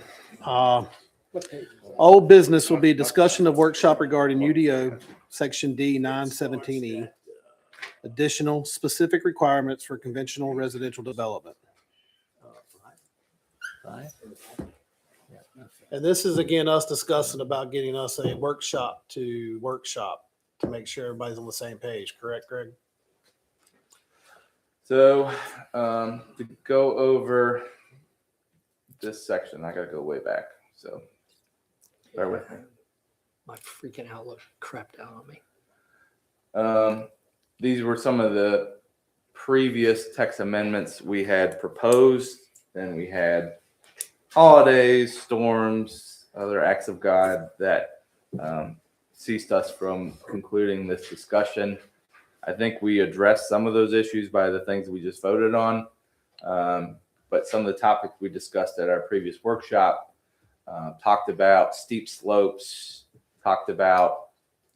Old business will be discussion of workshop regarding UDO, section D 917E. Additional specific requirements for conventional residential development. Five. And this is again, us discussing about getting us a workshop to make sure everybody's on the same page, correct, Greg? So to go over this section, I gotta go way back. So bear with me. My freaking Outlook crapped out on me. These were some of the previous text amendments we had proposed. Then we had holidays, storms, other acts of God that ceased us from concluding this discussion. I think we addressed some of those issues by the things we just voted on. But some of the topics we discussed at our previous workshop talked about steep slopes, talked about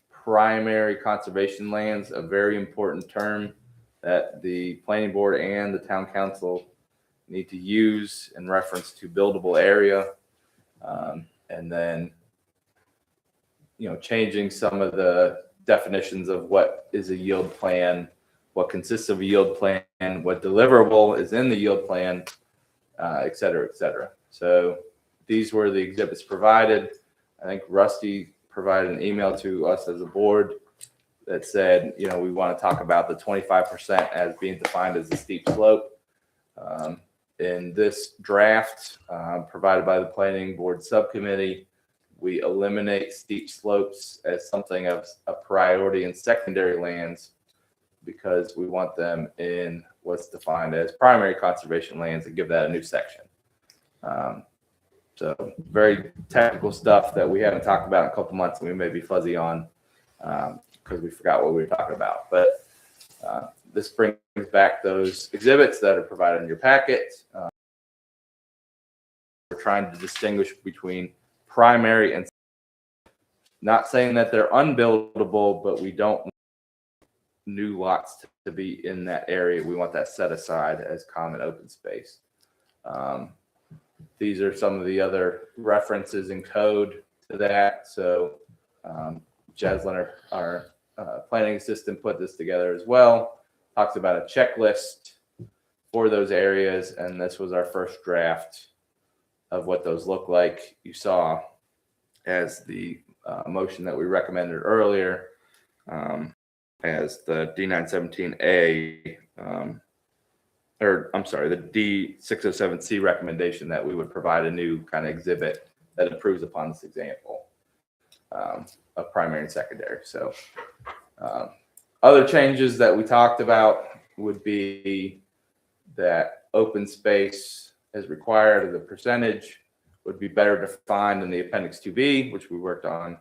primary conservation lands, a very important term that the planning board and the town council need to use in reference to buildable area. And then, changing some of the definitions of what is a yield plan, what consists of a yield plan, what deliverable is in the yield plan, et cetera, et cetera. So these were the exhibits provided. I think Rusty provided an email to us as a board that said, we want to talk about the 25% as being defined as a steep slope. in this draft provided by the planning board subcommittee, we eliminate steep slopes as something of a priority in secondary lands because we want them in what's defined as primary conservation lands and give that a new section. So very technical stuff that we haven't talked about in a couple months and we may be fuzzy on because we forgot what we were talking about. But this brings back those exhibits that are provided in your packet. We're trying to distinguish between primary and not saying that they're unbuildable, but we don't want new lots to be in that area. We want that set aside as common open space. These are some of the other references in code to that. So Jaslyn, our planning assistant, put this together as well. Talks about a checklist for those areas, and this was our first draft of what those look like. You saw as the motion that we recommended earlier as the D917A, or I'm sorry, the D607C recommendation that we would provide a new kind of exhibit that improves upon this example of primary and secondary. So other changes that we talked about would be that open space as required as a percentage would be better defined in the Appendix 2B, which we worked on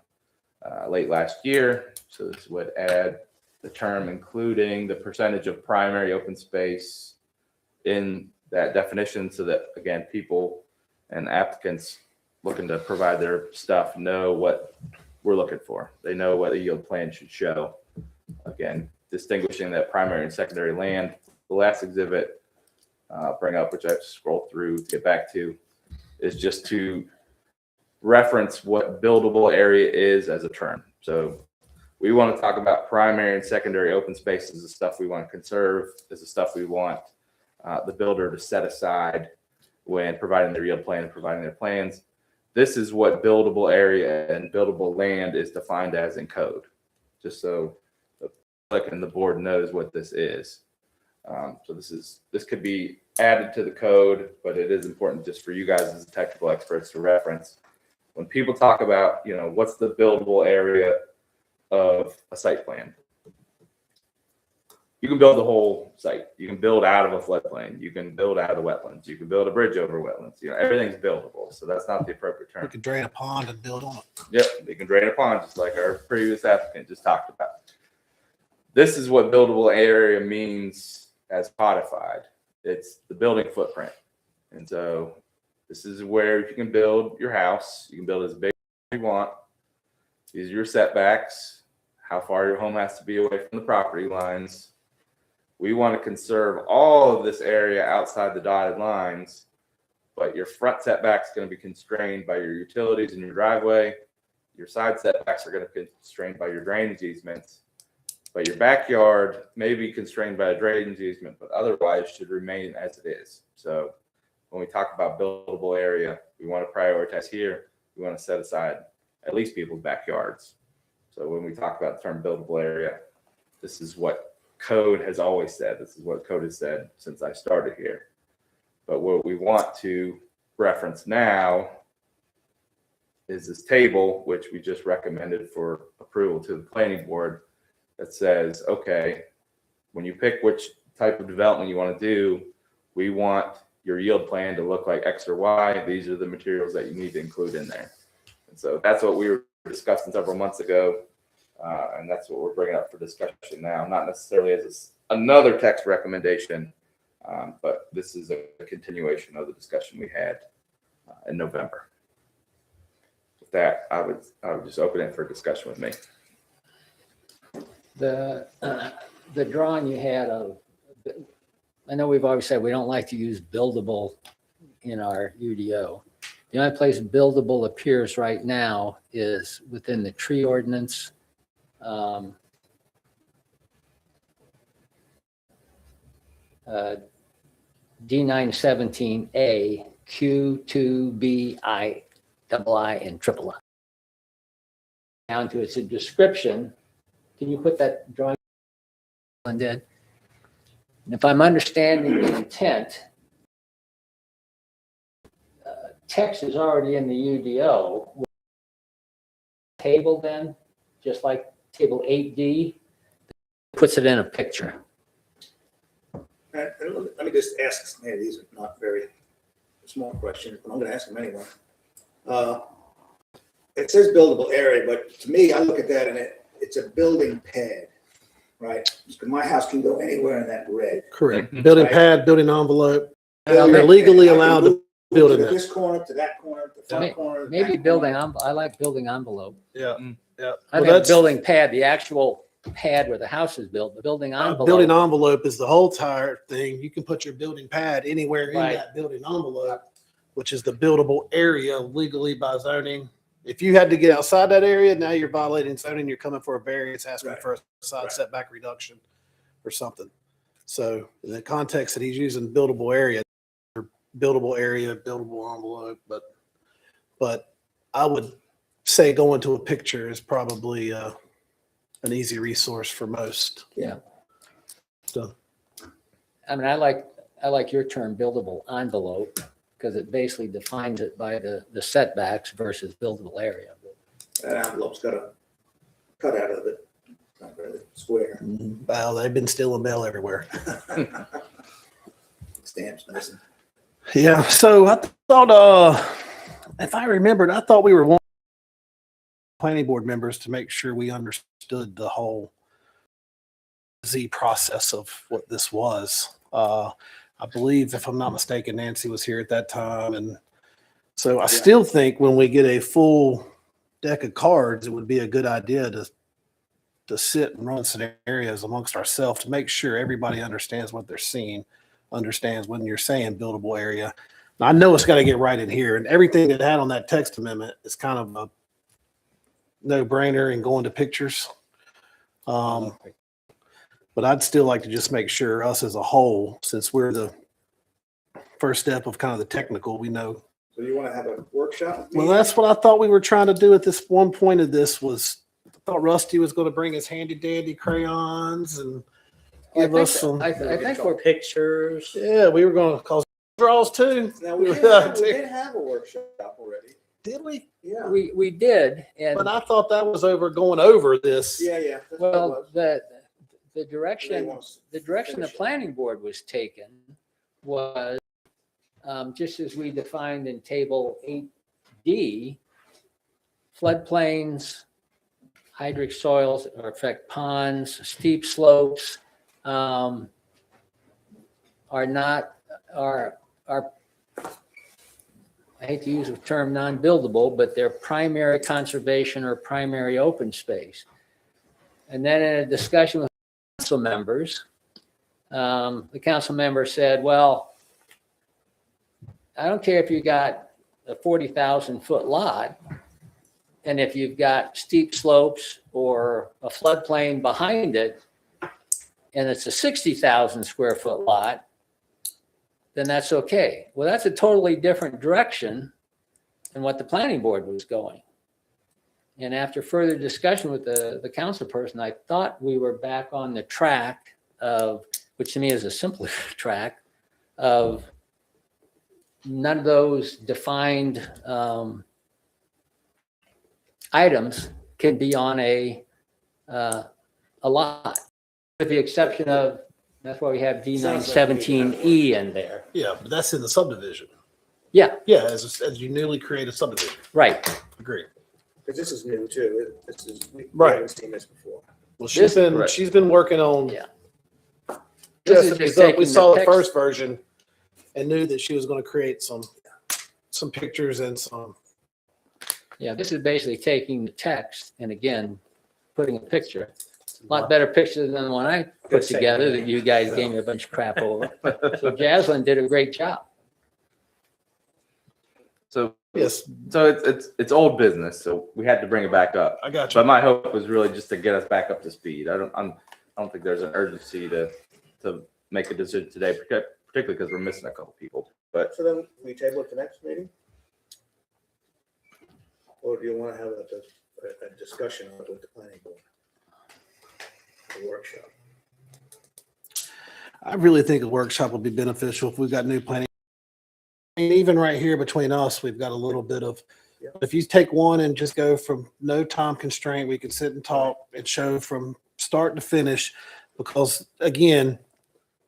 late last year. So this would add the term including the percentage of primary open space in that definition so that, again, people and applicants looking to provide their stuff know what we're looking for. They know what a yield plan should show. Again, distinguishing that primary and secondary land. The last exhibit I'll bring up, which I've scrolled through to get back to, is just to reference what buildable area is as a term. So we want to talk about primary and secondary open space as the stuff we want to conserve, as the stuff we want the builder to set aside when providing their yield plan and providing their plans. This is what buildable area and buildable land is defined as in code, just so the public and the board knows what this is. So this could be added to the code, but it is important just for you guys as technical experts to reference. When people talk about, you know, what's the buildable area of a site plan? You can build the whole site. You can build out of a floodplain. You can build out of wetlands. You can build a bridge over wetlands. You know, everything's buildable. So that's not the appropriate term. We could drain a pond and build on it. Yep, they can drain a pond just like our previous applicant just talked about. This is what buildable area means as codified. It's the building footprint. And so this is where you can build your house. You can build as big as you want. These are your setbacks, how far your home has to be away from the property lines. We want to conserve all of this area outside the dotted lines, but your front setback is going to be constrained by your utilities and your driveway. Your side setbacks are going to be constrained by your drainage easements, but your backyard may be constrained by a drainage easement, but otherwise should remain as it is. So when we talk about buildable area, we want to prioritize here. We want to set aside at least people's backyards. So when we talk about the term buildable area, this is what code has always said. This is what code has said since I started here. But what we want to reference now is this table, which we just recommended for approval to the planning board, that says, okay, when you pick which type of development you want to do, we want your yield plan to look like X or Y. These are the materials that you need to include in there. And so that's what we were discussing several months ago. And that's what we're bringing up for discussion now, not necessarily as another text recommendation, but this is a continuation of the discussion we had in November. With that, I would just open it for discussion with me. The drawing you had of, I know we've always said we don't like to use buildable in our UDO. The only place buildable appears right now is within the tree ordinance. D917A, Q2B, I, double I, and triple I. Down to it's a description. Can you put that drawing on did? And if I'm understanding the intent, text is already in the UDO, table then, just like table 8D, puts it in a picture. And let me just ask, maybe these are not very small questions, but I'm gonna ask them anyway. It says buildable area, but to me, I look at that and it's a building pad, right? Because my house can go anywhere in that red. Correct. Building pad, building envelope. Building You're legally pad. I can allowed to move build in to that. this corner, to that corner, to the front corner. the Maybe back building, corner. I like building envelope. Yeah, yeah. I Well, think that's- building pad, the actual pad where the house is built, the building Building envelope. envelope is the whole entire thing. You can put your building pad anywhere in Right. that building envelope, which is the buildable area legally by zoning. If you had to get outside that area, now you're violating zoning. You're coming for a variance, asking Right. for a side Right. setback reduction or something. So in the context that he's using buildable area, or buildable area, buildable envelope, but I would say going to a picture is probably an easy resource for most. Yeah. So. I mean, I like your term buildable envelope because it basically defines it by the setbacks versus buildable area. That envelope's got a cut out of it. It's not really square. Well, they've been stealing mail everywhere. Stamps missing. Yeah, so I thought, if I remembered, I thought we were one planning board members to make sure we understood the whole Z process of what this was. I believe, if I'm not mistaken, Nancy was here at that time, and so I still think when we get a full deck of cards, it would be a good idea to sit and run scenarios amongst ourselves to make sure everybody understands what they're seeing, understands when you're saying buildable area. Now, I know it's got to get right in here, and everything that had on that text amendment is kind of a no-brainer and going to pictures. But I'd still like to just make sure us as a whole, since we're the first step of kind of the technical, we know. So you want to have a workshop? Well, that's what I thought we were trying to do at this one point of this was, I thought Rusty was going to bring his handy dandy crayons and give us some. I think we're Pictures. Yeah, we were going to cause draws too. Now, we did have a workshop already. Did we? Yeah. we did, and But I thought that was going over this. Yeah, yeah. that's what it well, was. the They direction want us the to direction the finish it. planning board was taken was just as we defined in table 8D, floodplains, hydric soils or affect ponds, steep slopes are I hate to use the term non-buildable, but they're primary conservation or primary open space. And then in a discussion with council members, the council member said, well, I don't care if you got a 40,000 foot lot, and if you've got steep slopes or a floodplain behind it, and it's a 60,000 square foot lot, then that's okay. Well, that's a totally different direction than what the planning board was going. And after further discussion with the council person, I thought we were back on the track of, which to me is a simpler track, of none of those defined items can be on a lot, with the exception of, that's why we have D917E in there. Yeah, but that's in the subdivision. Yeah, Yeah, as you newly create a subdivision. right. Agree. Because this is new too. This is, we Right. haven't seen this before. Well, This- she's been working on. Yeah. Yes, This is just taking we the saw the text- first version and knew that she was going to create some pictures and some. Yeah, this is basically taking the text and again, putting a picture. A lot better picture than the one I put Good save. together that you guys gave me a bunch of crap over. So Jaslyn did a great job. So, Yes, so it's old business, so we had to bring it back up. I got you. But my hope was really just to get us back up to speed. I don't think there's an urgency to make a decision today, particularly because we're missing a couple people. But So then we table it to next meeting? Or do you want to have a discussion on it with the planning board? A workshop? I really think a workshop would be beneficial if we've got new planning And even right here between us, we've got a little bit of, Yeah. if you take one and just go from no time constraint, we can sit and talk and show from start to finish. Because again,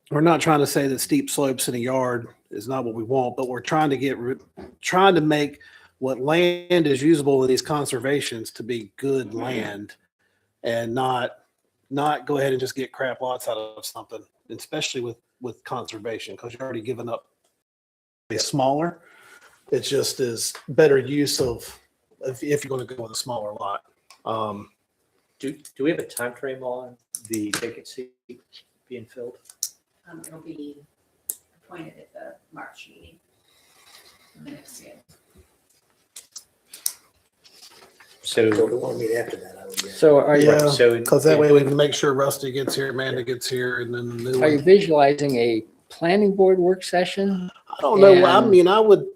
we're not trying to say that steep slopes in a yard is not what we want, but we're trying to make what land is usable in these conservations to be good land and not go ahead and just get crap lots out of something, especially with conservation, because you're already giving up a smaller. It just is better use of if you're going to go with a smaller lot. Do we have a time frame on the vacancy being filled? It'll be appointed at the March meeting. The next year. So we So, want to meet after that, I would guess. So are you, Yeah, so because that way we can make sure Rusty gets here, Amanda gets here, and then the new are you one. visualizing a planning board work session? I don't know. I and- mean, I would.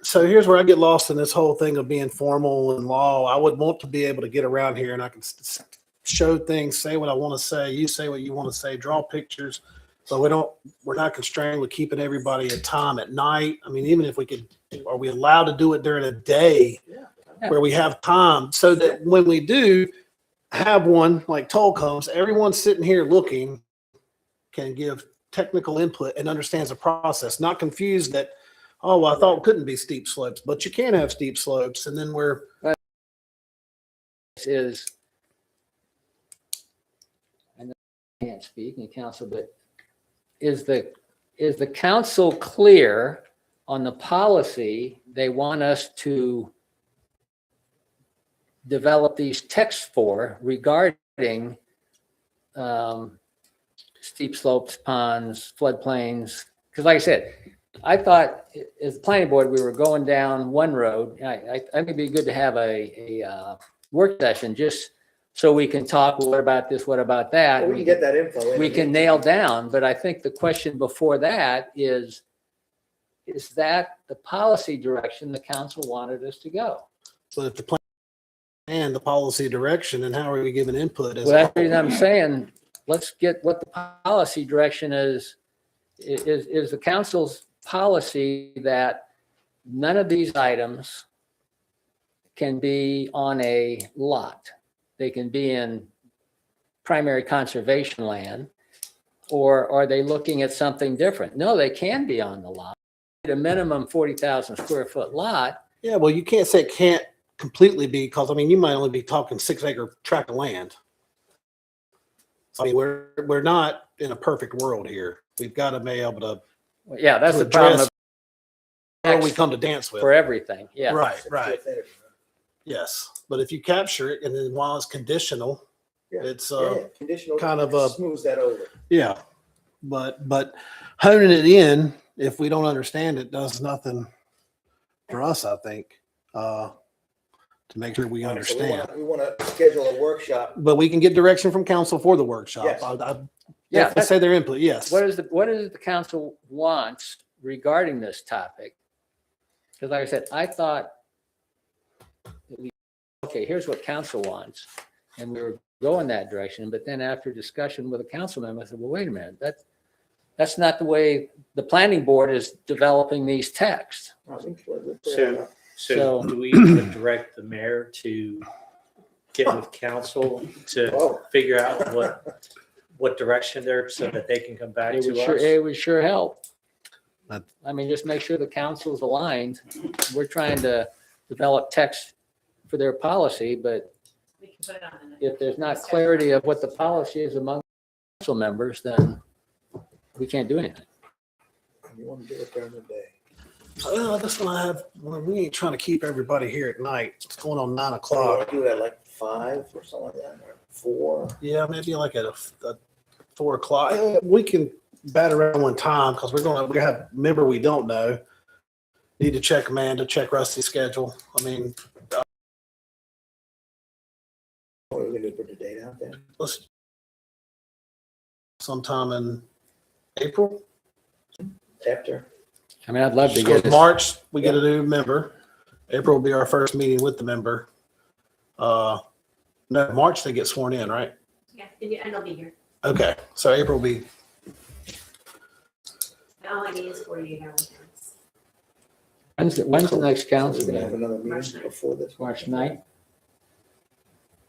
So here's where I get lost in this whole thing of being formal and law. I would want to be able to get around here and I can show things, say what I want to say. You say what you want to say, draw pictures. So we're not constrained with keeping everybody at time at night. I mean, even if we could, are we allowed to do it during a day where we have time so that when we do have one like Toll comes, everyone sitting here looking can give technical input and understands the process, not confused that, oh, well, I thought it couldn't be steep slopes, but you can have steep slopes. And then Is, I know I can't speak in council, but is the council clear on the policy they want us to develop these texts for regarding steep slopes, ponds, floodplains? Because like I said, I thought as the planning board, we were going down one road. I think it'd be good to have a work session just so we can talk, what about this, what about that? Well, we can get that info. in. We can nail down, but I think the question before that is that the policy direction the council wanted us to go? but if the plan and the policy direction, and how are we giving input as Well, that's a the reason whole? I'm saying, let's get what the policy direction is the council's policy that none of these items can be on a lot. They can be in primary conservation land, or are they looking at something different? No, they can be on the lot. A minimum 40,000 square foot lot. Yeah, well, you can't say it can't completely be, because I mean, you might only be talking 6-acre tract of land. So, I mean, we're not in a perfect world here. We've got to be able to, Yeah, that's to the problem address what we come to dance with. for everything. Yeah. Right, right. Yes, but if you capture it and then while it's conditional, Yeah. it's Conditional. kind of a- Smooths that over. yeah. But honing it in, if we don't understand it, does nothing for us, I think, to make sure we So understand. We want to schedule a workshop. But we can get direction from council for the workshop. Yes. I Yeah, definitely say their input, yes. what is the council wants regarding this topic? Because like I said, I thought, okay, here's what council wants. And we were going that direction, but then after discussion with a council member, I said, well, wait a minute, that's not the way the planning board is developing these texts. I think we're- So So- do we need to direct the mayor to get with council to Oh. figure out what direction they're, so that they can come back It would to sure, us? it would sure help. That- I mean, just make sure the council's aligned. We're trying to develop text for their policy, but We can put it on the. if there's not clarity of what the policy is among council members, then we can't do anything. You want to do it during the day. That's when we ain't trying to keep everybody here at night. It's going on 9 So you o'clock. want to do it at like 5 or something like that, or 4? Yeah, maybe like at a 4 o'clock. We can bat around one time because we have a member we don't know. Need to check Amanda, check Rusty's schedule. I mean, What are we going to do, put the date out there? let's sometime in April. After? I mean, I'd love to Just get with this. March, we get a new member. April will be our first meeting with the member. No, March they get sworn in, right? Yeah, and I'll be here. Okay, so April will be, All I need is 48 hours. When's the next council We're gonna have meeting? another meeting before this. March 9th?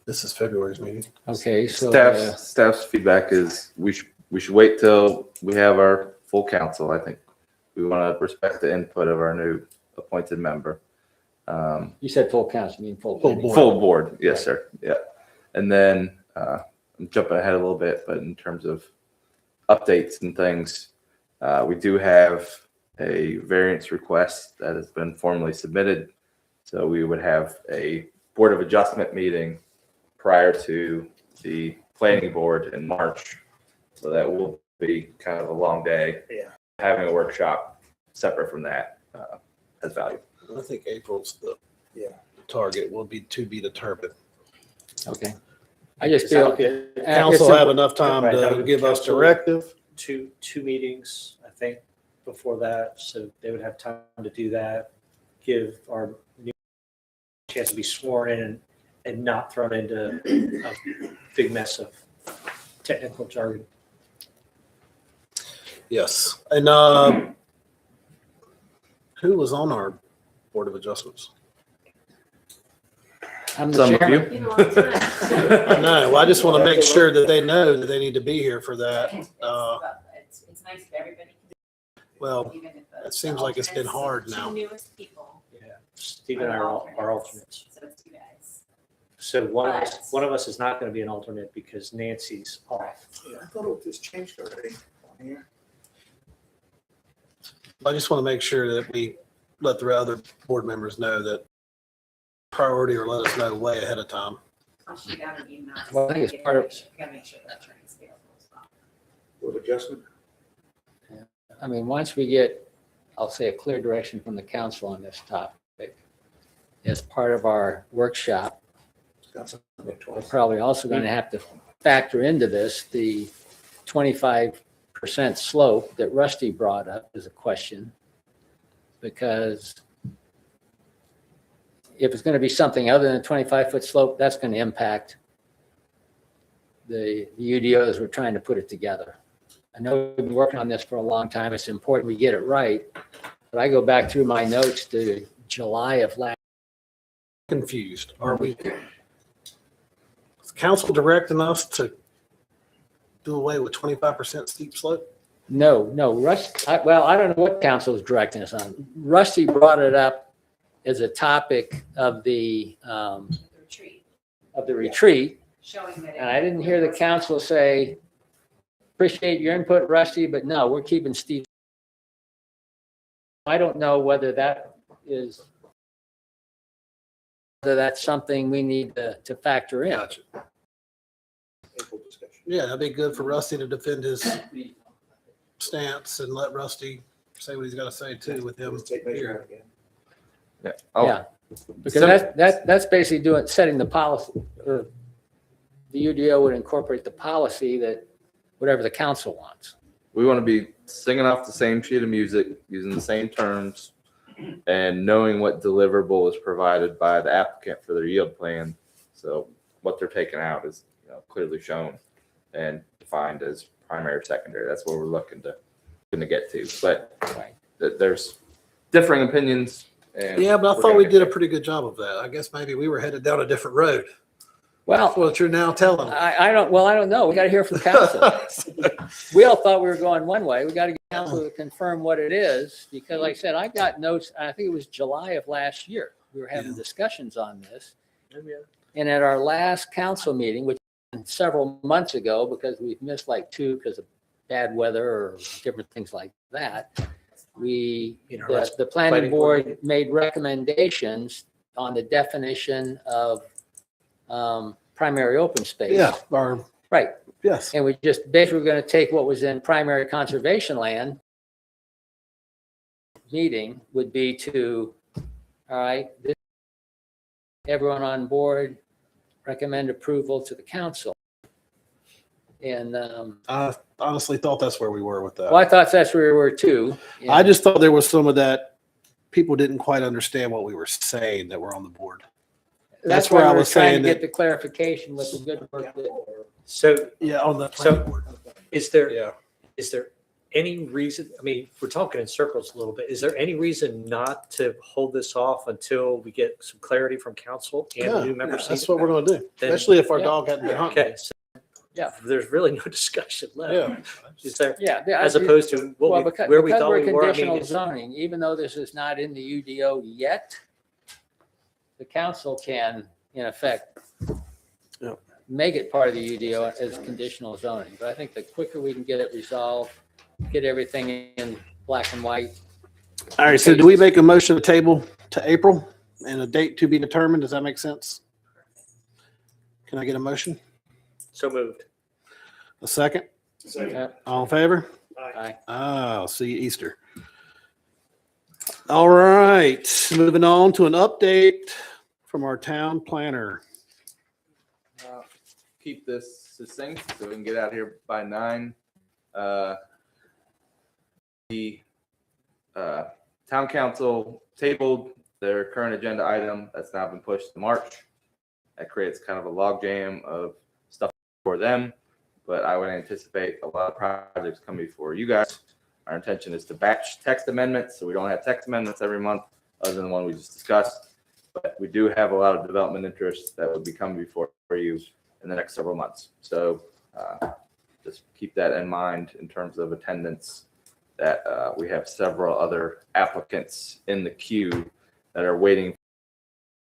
This is February's meeting. Okay, so Staff's feedback is we should wait till we have our full council. I think we want to respect the input of our new appointed member. you said full council, you mean full. Full meeting. board. Full board, yes, sir. Yeah. And then I'm jumping ahead a little bit, but in terms of updates and things, we do have a variance request that has been formally submitted. So we would have a Board of Adjustment meeting prior to the planning board in March. So that will be kind of a long day. Yeah. Having a workshop separate from that has value. I think April's the Yeah. target will be to be determined. Okay. I just feel. Council have enough time Right, that to would give us council- directive. Two meetings, I think, before that, so they would have time to do that, give our new chance to be sworn in and not thrown into a big mess of technical jargon. Yes. And who was on our Board of Adjustments? I'm the Some of chairman. you. I know. Well, I just want to make sure that they know that they need to be here for that. It's nice if everybody. Well, even if it seems like it's been hard Two now. newest people. Yeah, Steve and I are alternates. So it's you guys. So one of us is not going to be an alternate because Nancy's off. Yeah, I thought it was changed already on here. I just want to make sure that we let the other board members know that priority or let us know way ahead of time. I'll shoot out an email. Well, I think it's part of- Gotta make sure that train's available as well. Board of Adjustment. I mean, once we get, I'll say, a clear direction from the council on this topic, as part of our workshop, Got something we're twice. probably also going to have to factor into this the 25% slope that Rusty brought up as a question. Because if it's going to be something other than a 25-foot slope, that's going to impact the UDO as we're trying to put it together. I know we've been working on this for a long time. It's important we get it right. But I go back through my notes to July of last. Confused. Are we? Is council directing us to do away with 25% steep slope? No, well, I don't know what council is directing us on. Rusty brought it up as a topic of the retreat. Showing that. And I didn't hear the council say, appreciate your input, Rusty, but no, we're keeping Steve. I don't know whether that's something we need to factor in. Gotcha. April discussion. Yeah, that'd be good for Rusty to defend his stance and let Rusty say what he's got to say too with him Let's take measure here. out again. Yeah. Oh, Yeah, because that's basically setting the policy, or the UDO would incorporate the policy that whatever the council wants. we want to be singing off the same sheet of music, using the same terms, and knowing what deliverable is provided by the applicant for their yield plan. So what they're taking out is, clearly shown and defined as primary, secondary. That's what we're looking to get to. But Right. there's differing opinions. And Yeah, but I we're thought gonna we get did a there. pretty good job of that. I guess maybe we were headed down a different road. Well, That's what you're now telling me. I don't know. We got to hear from council. We all thought we were going one way. We got to get council to confirm what it is, because like I said, I got notes, I think it was July of last year. We were having discussions on this. And at our last council meeting, which was several months ago, because we've missed like two because of bad weather or different things like that, the planning board made recommendations on the definition of primary open space. Yeah, Right. yes. And we just basically going to take what was in primary conservation land. Meeting would be to, all right, everyone on board, recommend approval to the council. And, I honestly thought that's where we were with that. well, I thought that's where we were too. I just thought there was some of that, people didn't quite understand what we were saying that were on the board. That's where where I I was was trying saying to that- get the clarification with the good work that. So Yeah, on the So- planning board. is there, Yeah. is there any reason, I mean, we're talking in circles a little bit. Is there any reason not to hold this off until we get some clarity from council and the new members? That's what we're going to do, Then- especially if our Yeah. dog hadn't been hunting. Okay, so Yeah. there's really no discussion left. Yeah. Is there, Yeah. as opposed to Well, what we, because, where we because thought we're we were? I mean, conditional it's- zoning, even though this is not in the UDO yet, the council can, in effect, Yep. make it part of the UDO as conditional zoning. But I think the quicker we can get it resolved, get everything in black and white. All right, so do we make a motion to table to April and a date to be determined? Does that make sense? Can I get a motion? So moved. A second? Uh, All in favor? Aye. Oh, see you Easter. All right, moving on to an update from our town planner. Keep this succinct so we can get out here by 9. The town council tabled their current agenda item that's now been pushed to March. That creates kind of a logjam of stuff for them, but I would anticipate a lot of projects coming before you guys. Our intention is to batch text amendments, so we don't have text amendments every month, other than the one we just discussed. But we do have a lot of development interests that would be coming before you in the next several months. So just keep that in mind in terms of attendance, that we have several other applicants in the queue that are waiting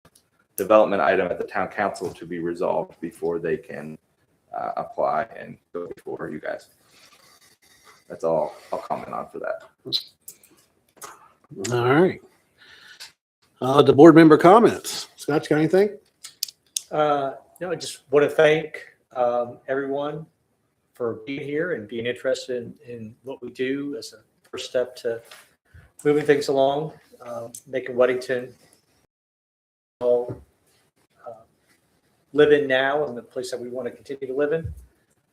for development item at the town council to be resolved before they can apply and go before you guys. That's all I'll comment on for that. All right. The board member comments. Scott, you got anything? No, I just want to thank everyone for being here and being interested in what we do as a first step to moving things along, making Weddington live in now and the place that we want to continue to live in.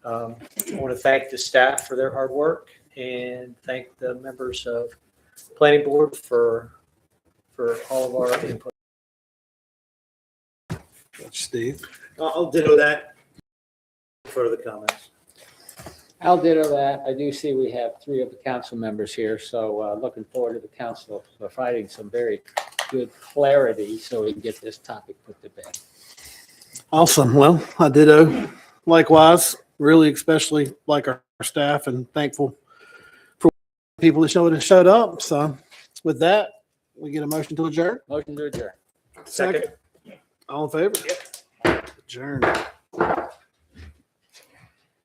I want to thank the staff for their hard work and thank the members of planning board for all of our input. Steve? I'll ditto that. Further comments. I'll ditto that. I do see we have 3 of the council members here, so looking forward to the council providing some very good clarity so we can get this topic put to bed. Awesome. Well, I ditto. Likewise, really especially like our staff and thankful for people that showed up. So with that, we get a motion to adjourn. Motion to adjourn. Second. All in favor? Adjourn.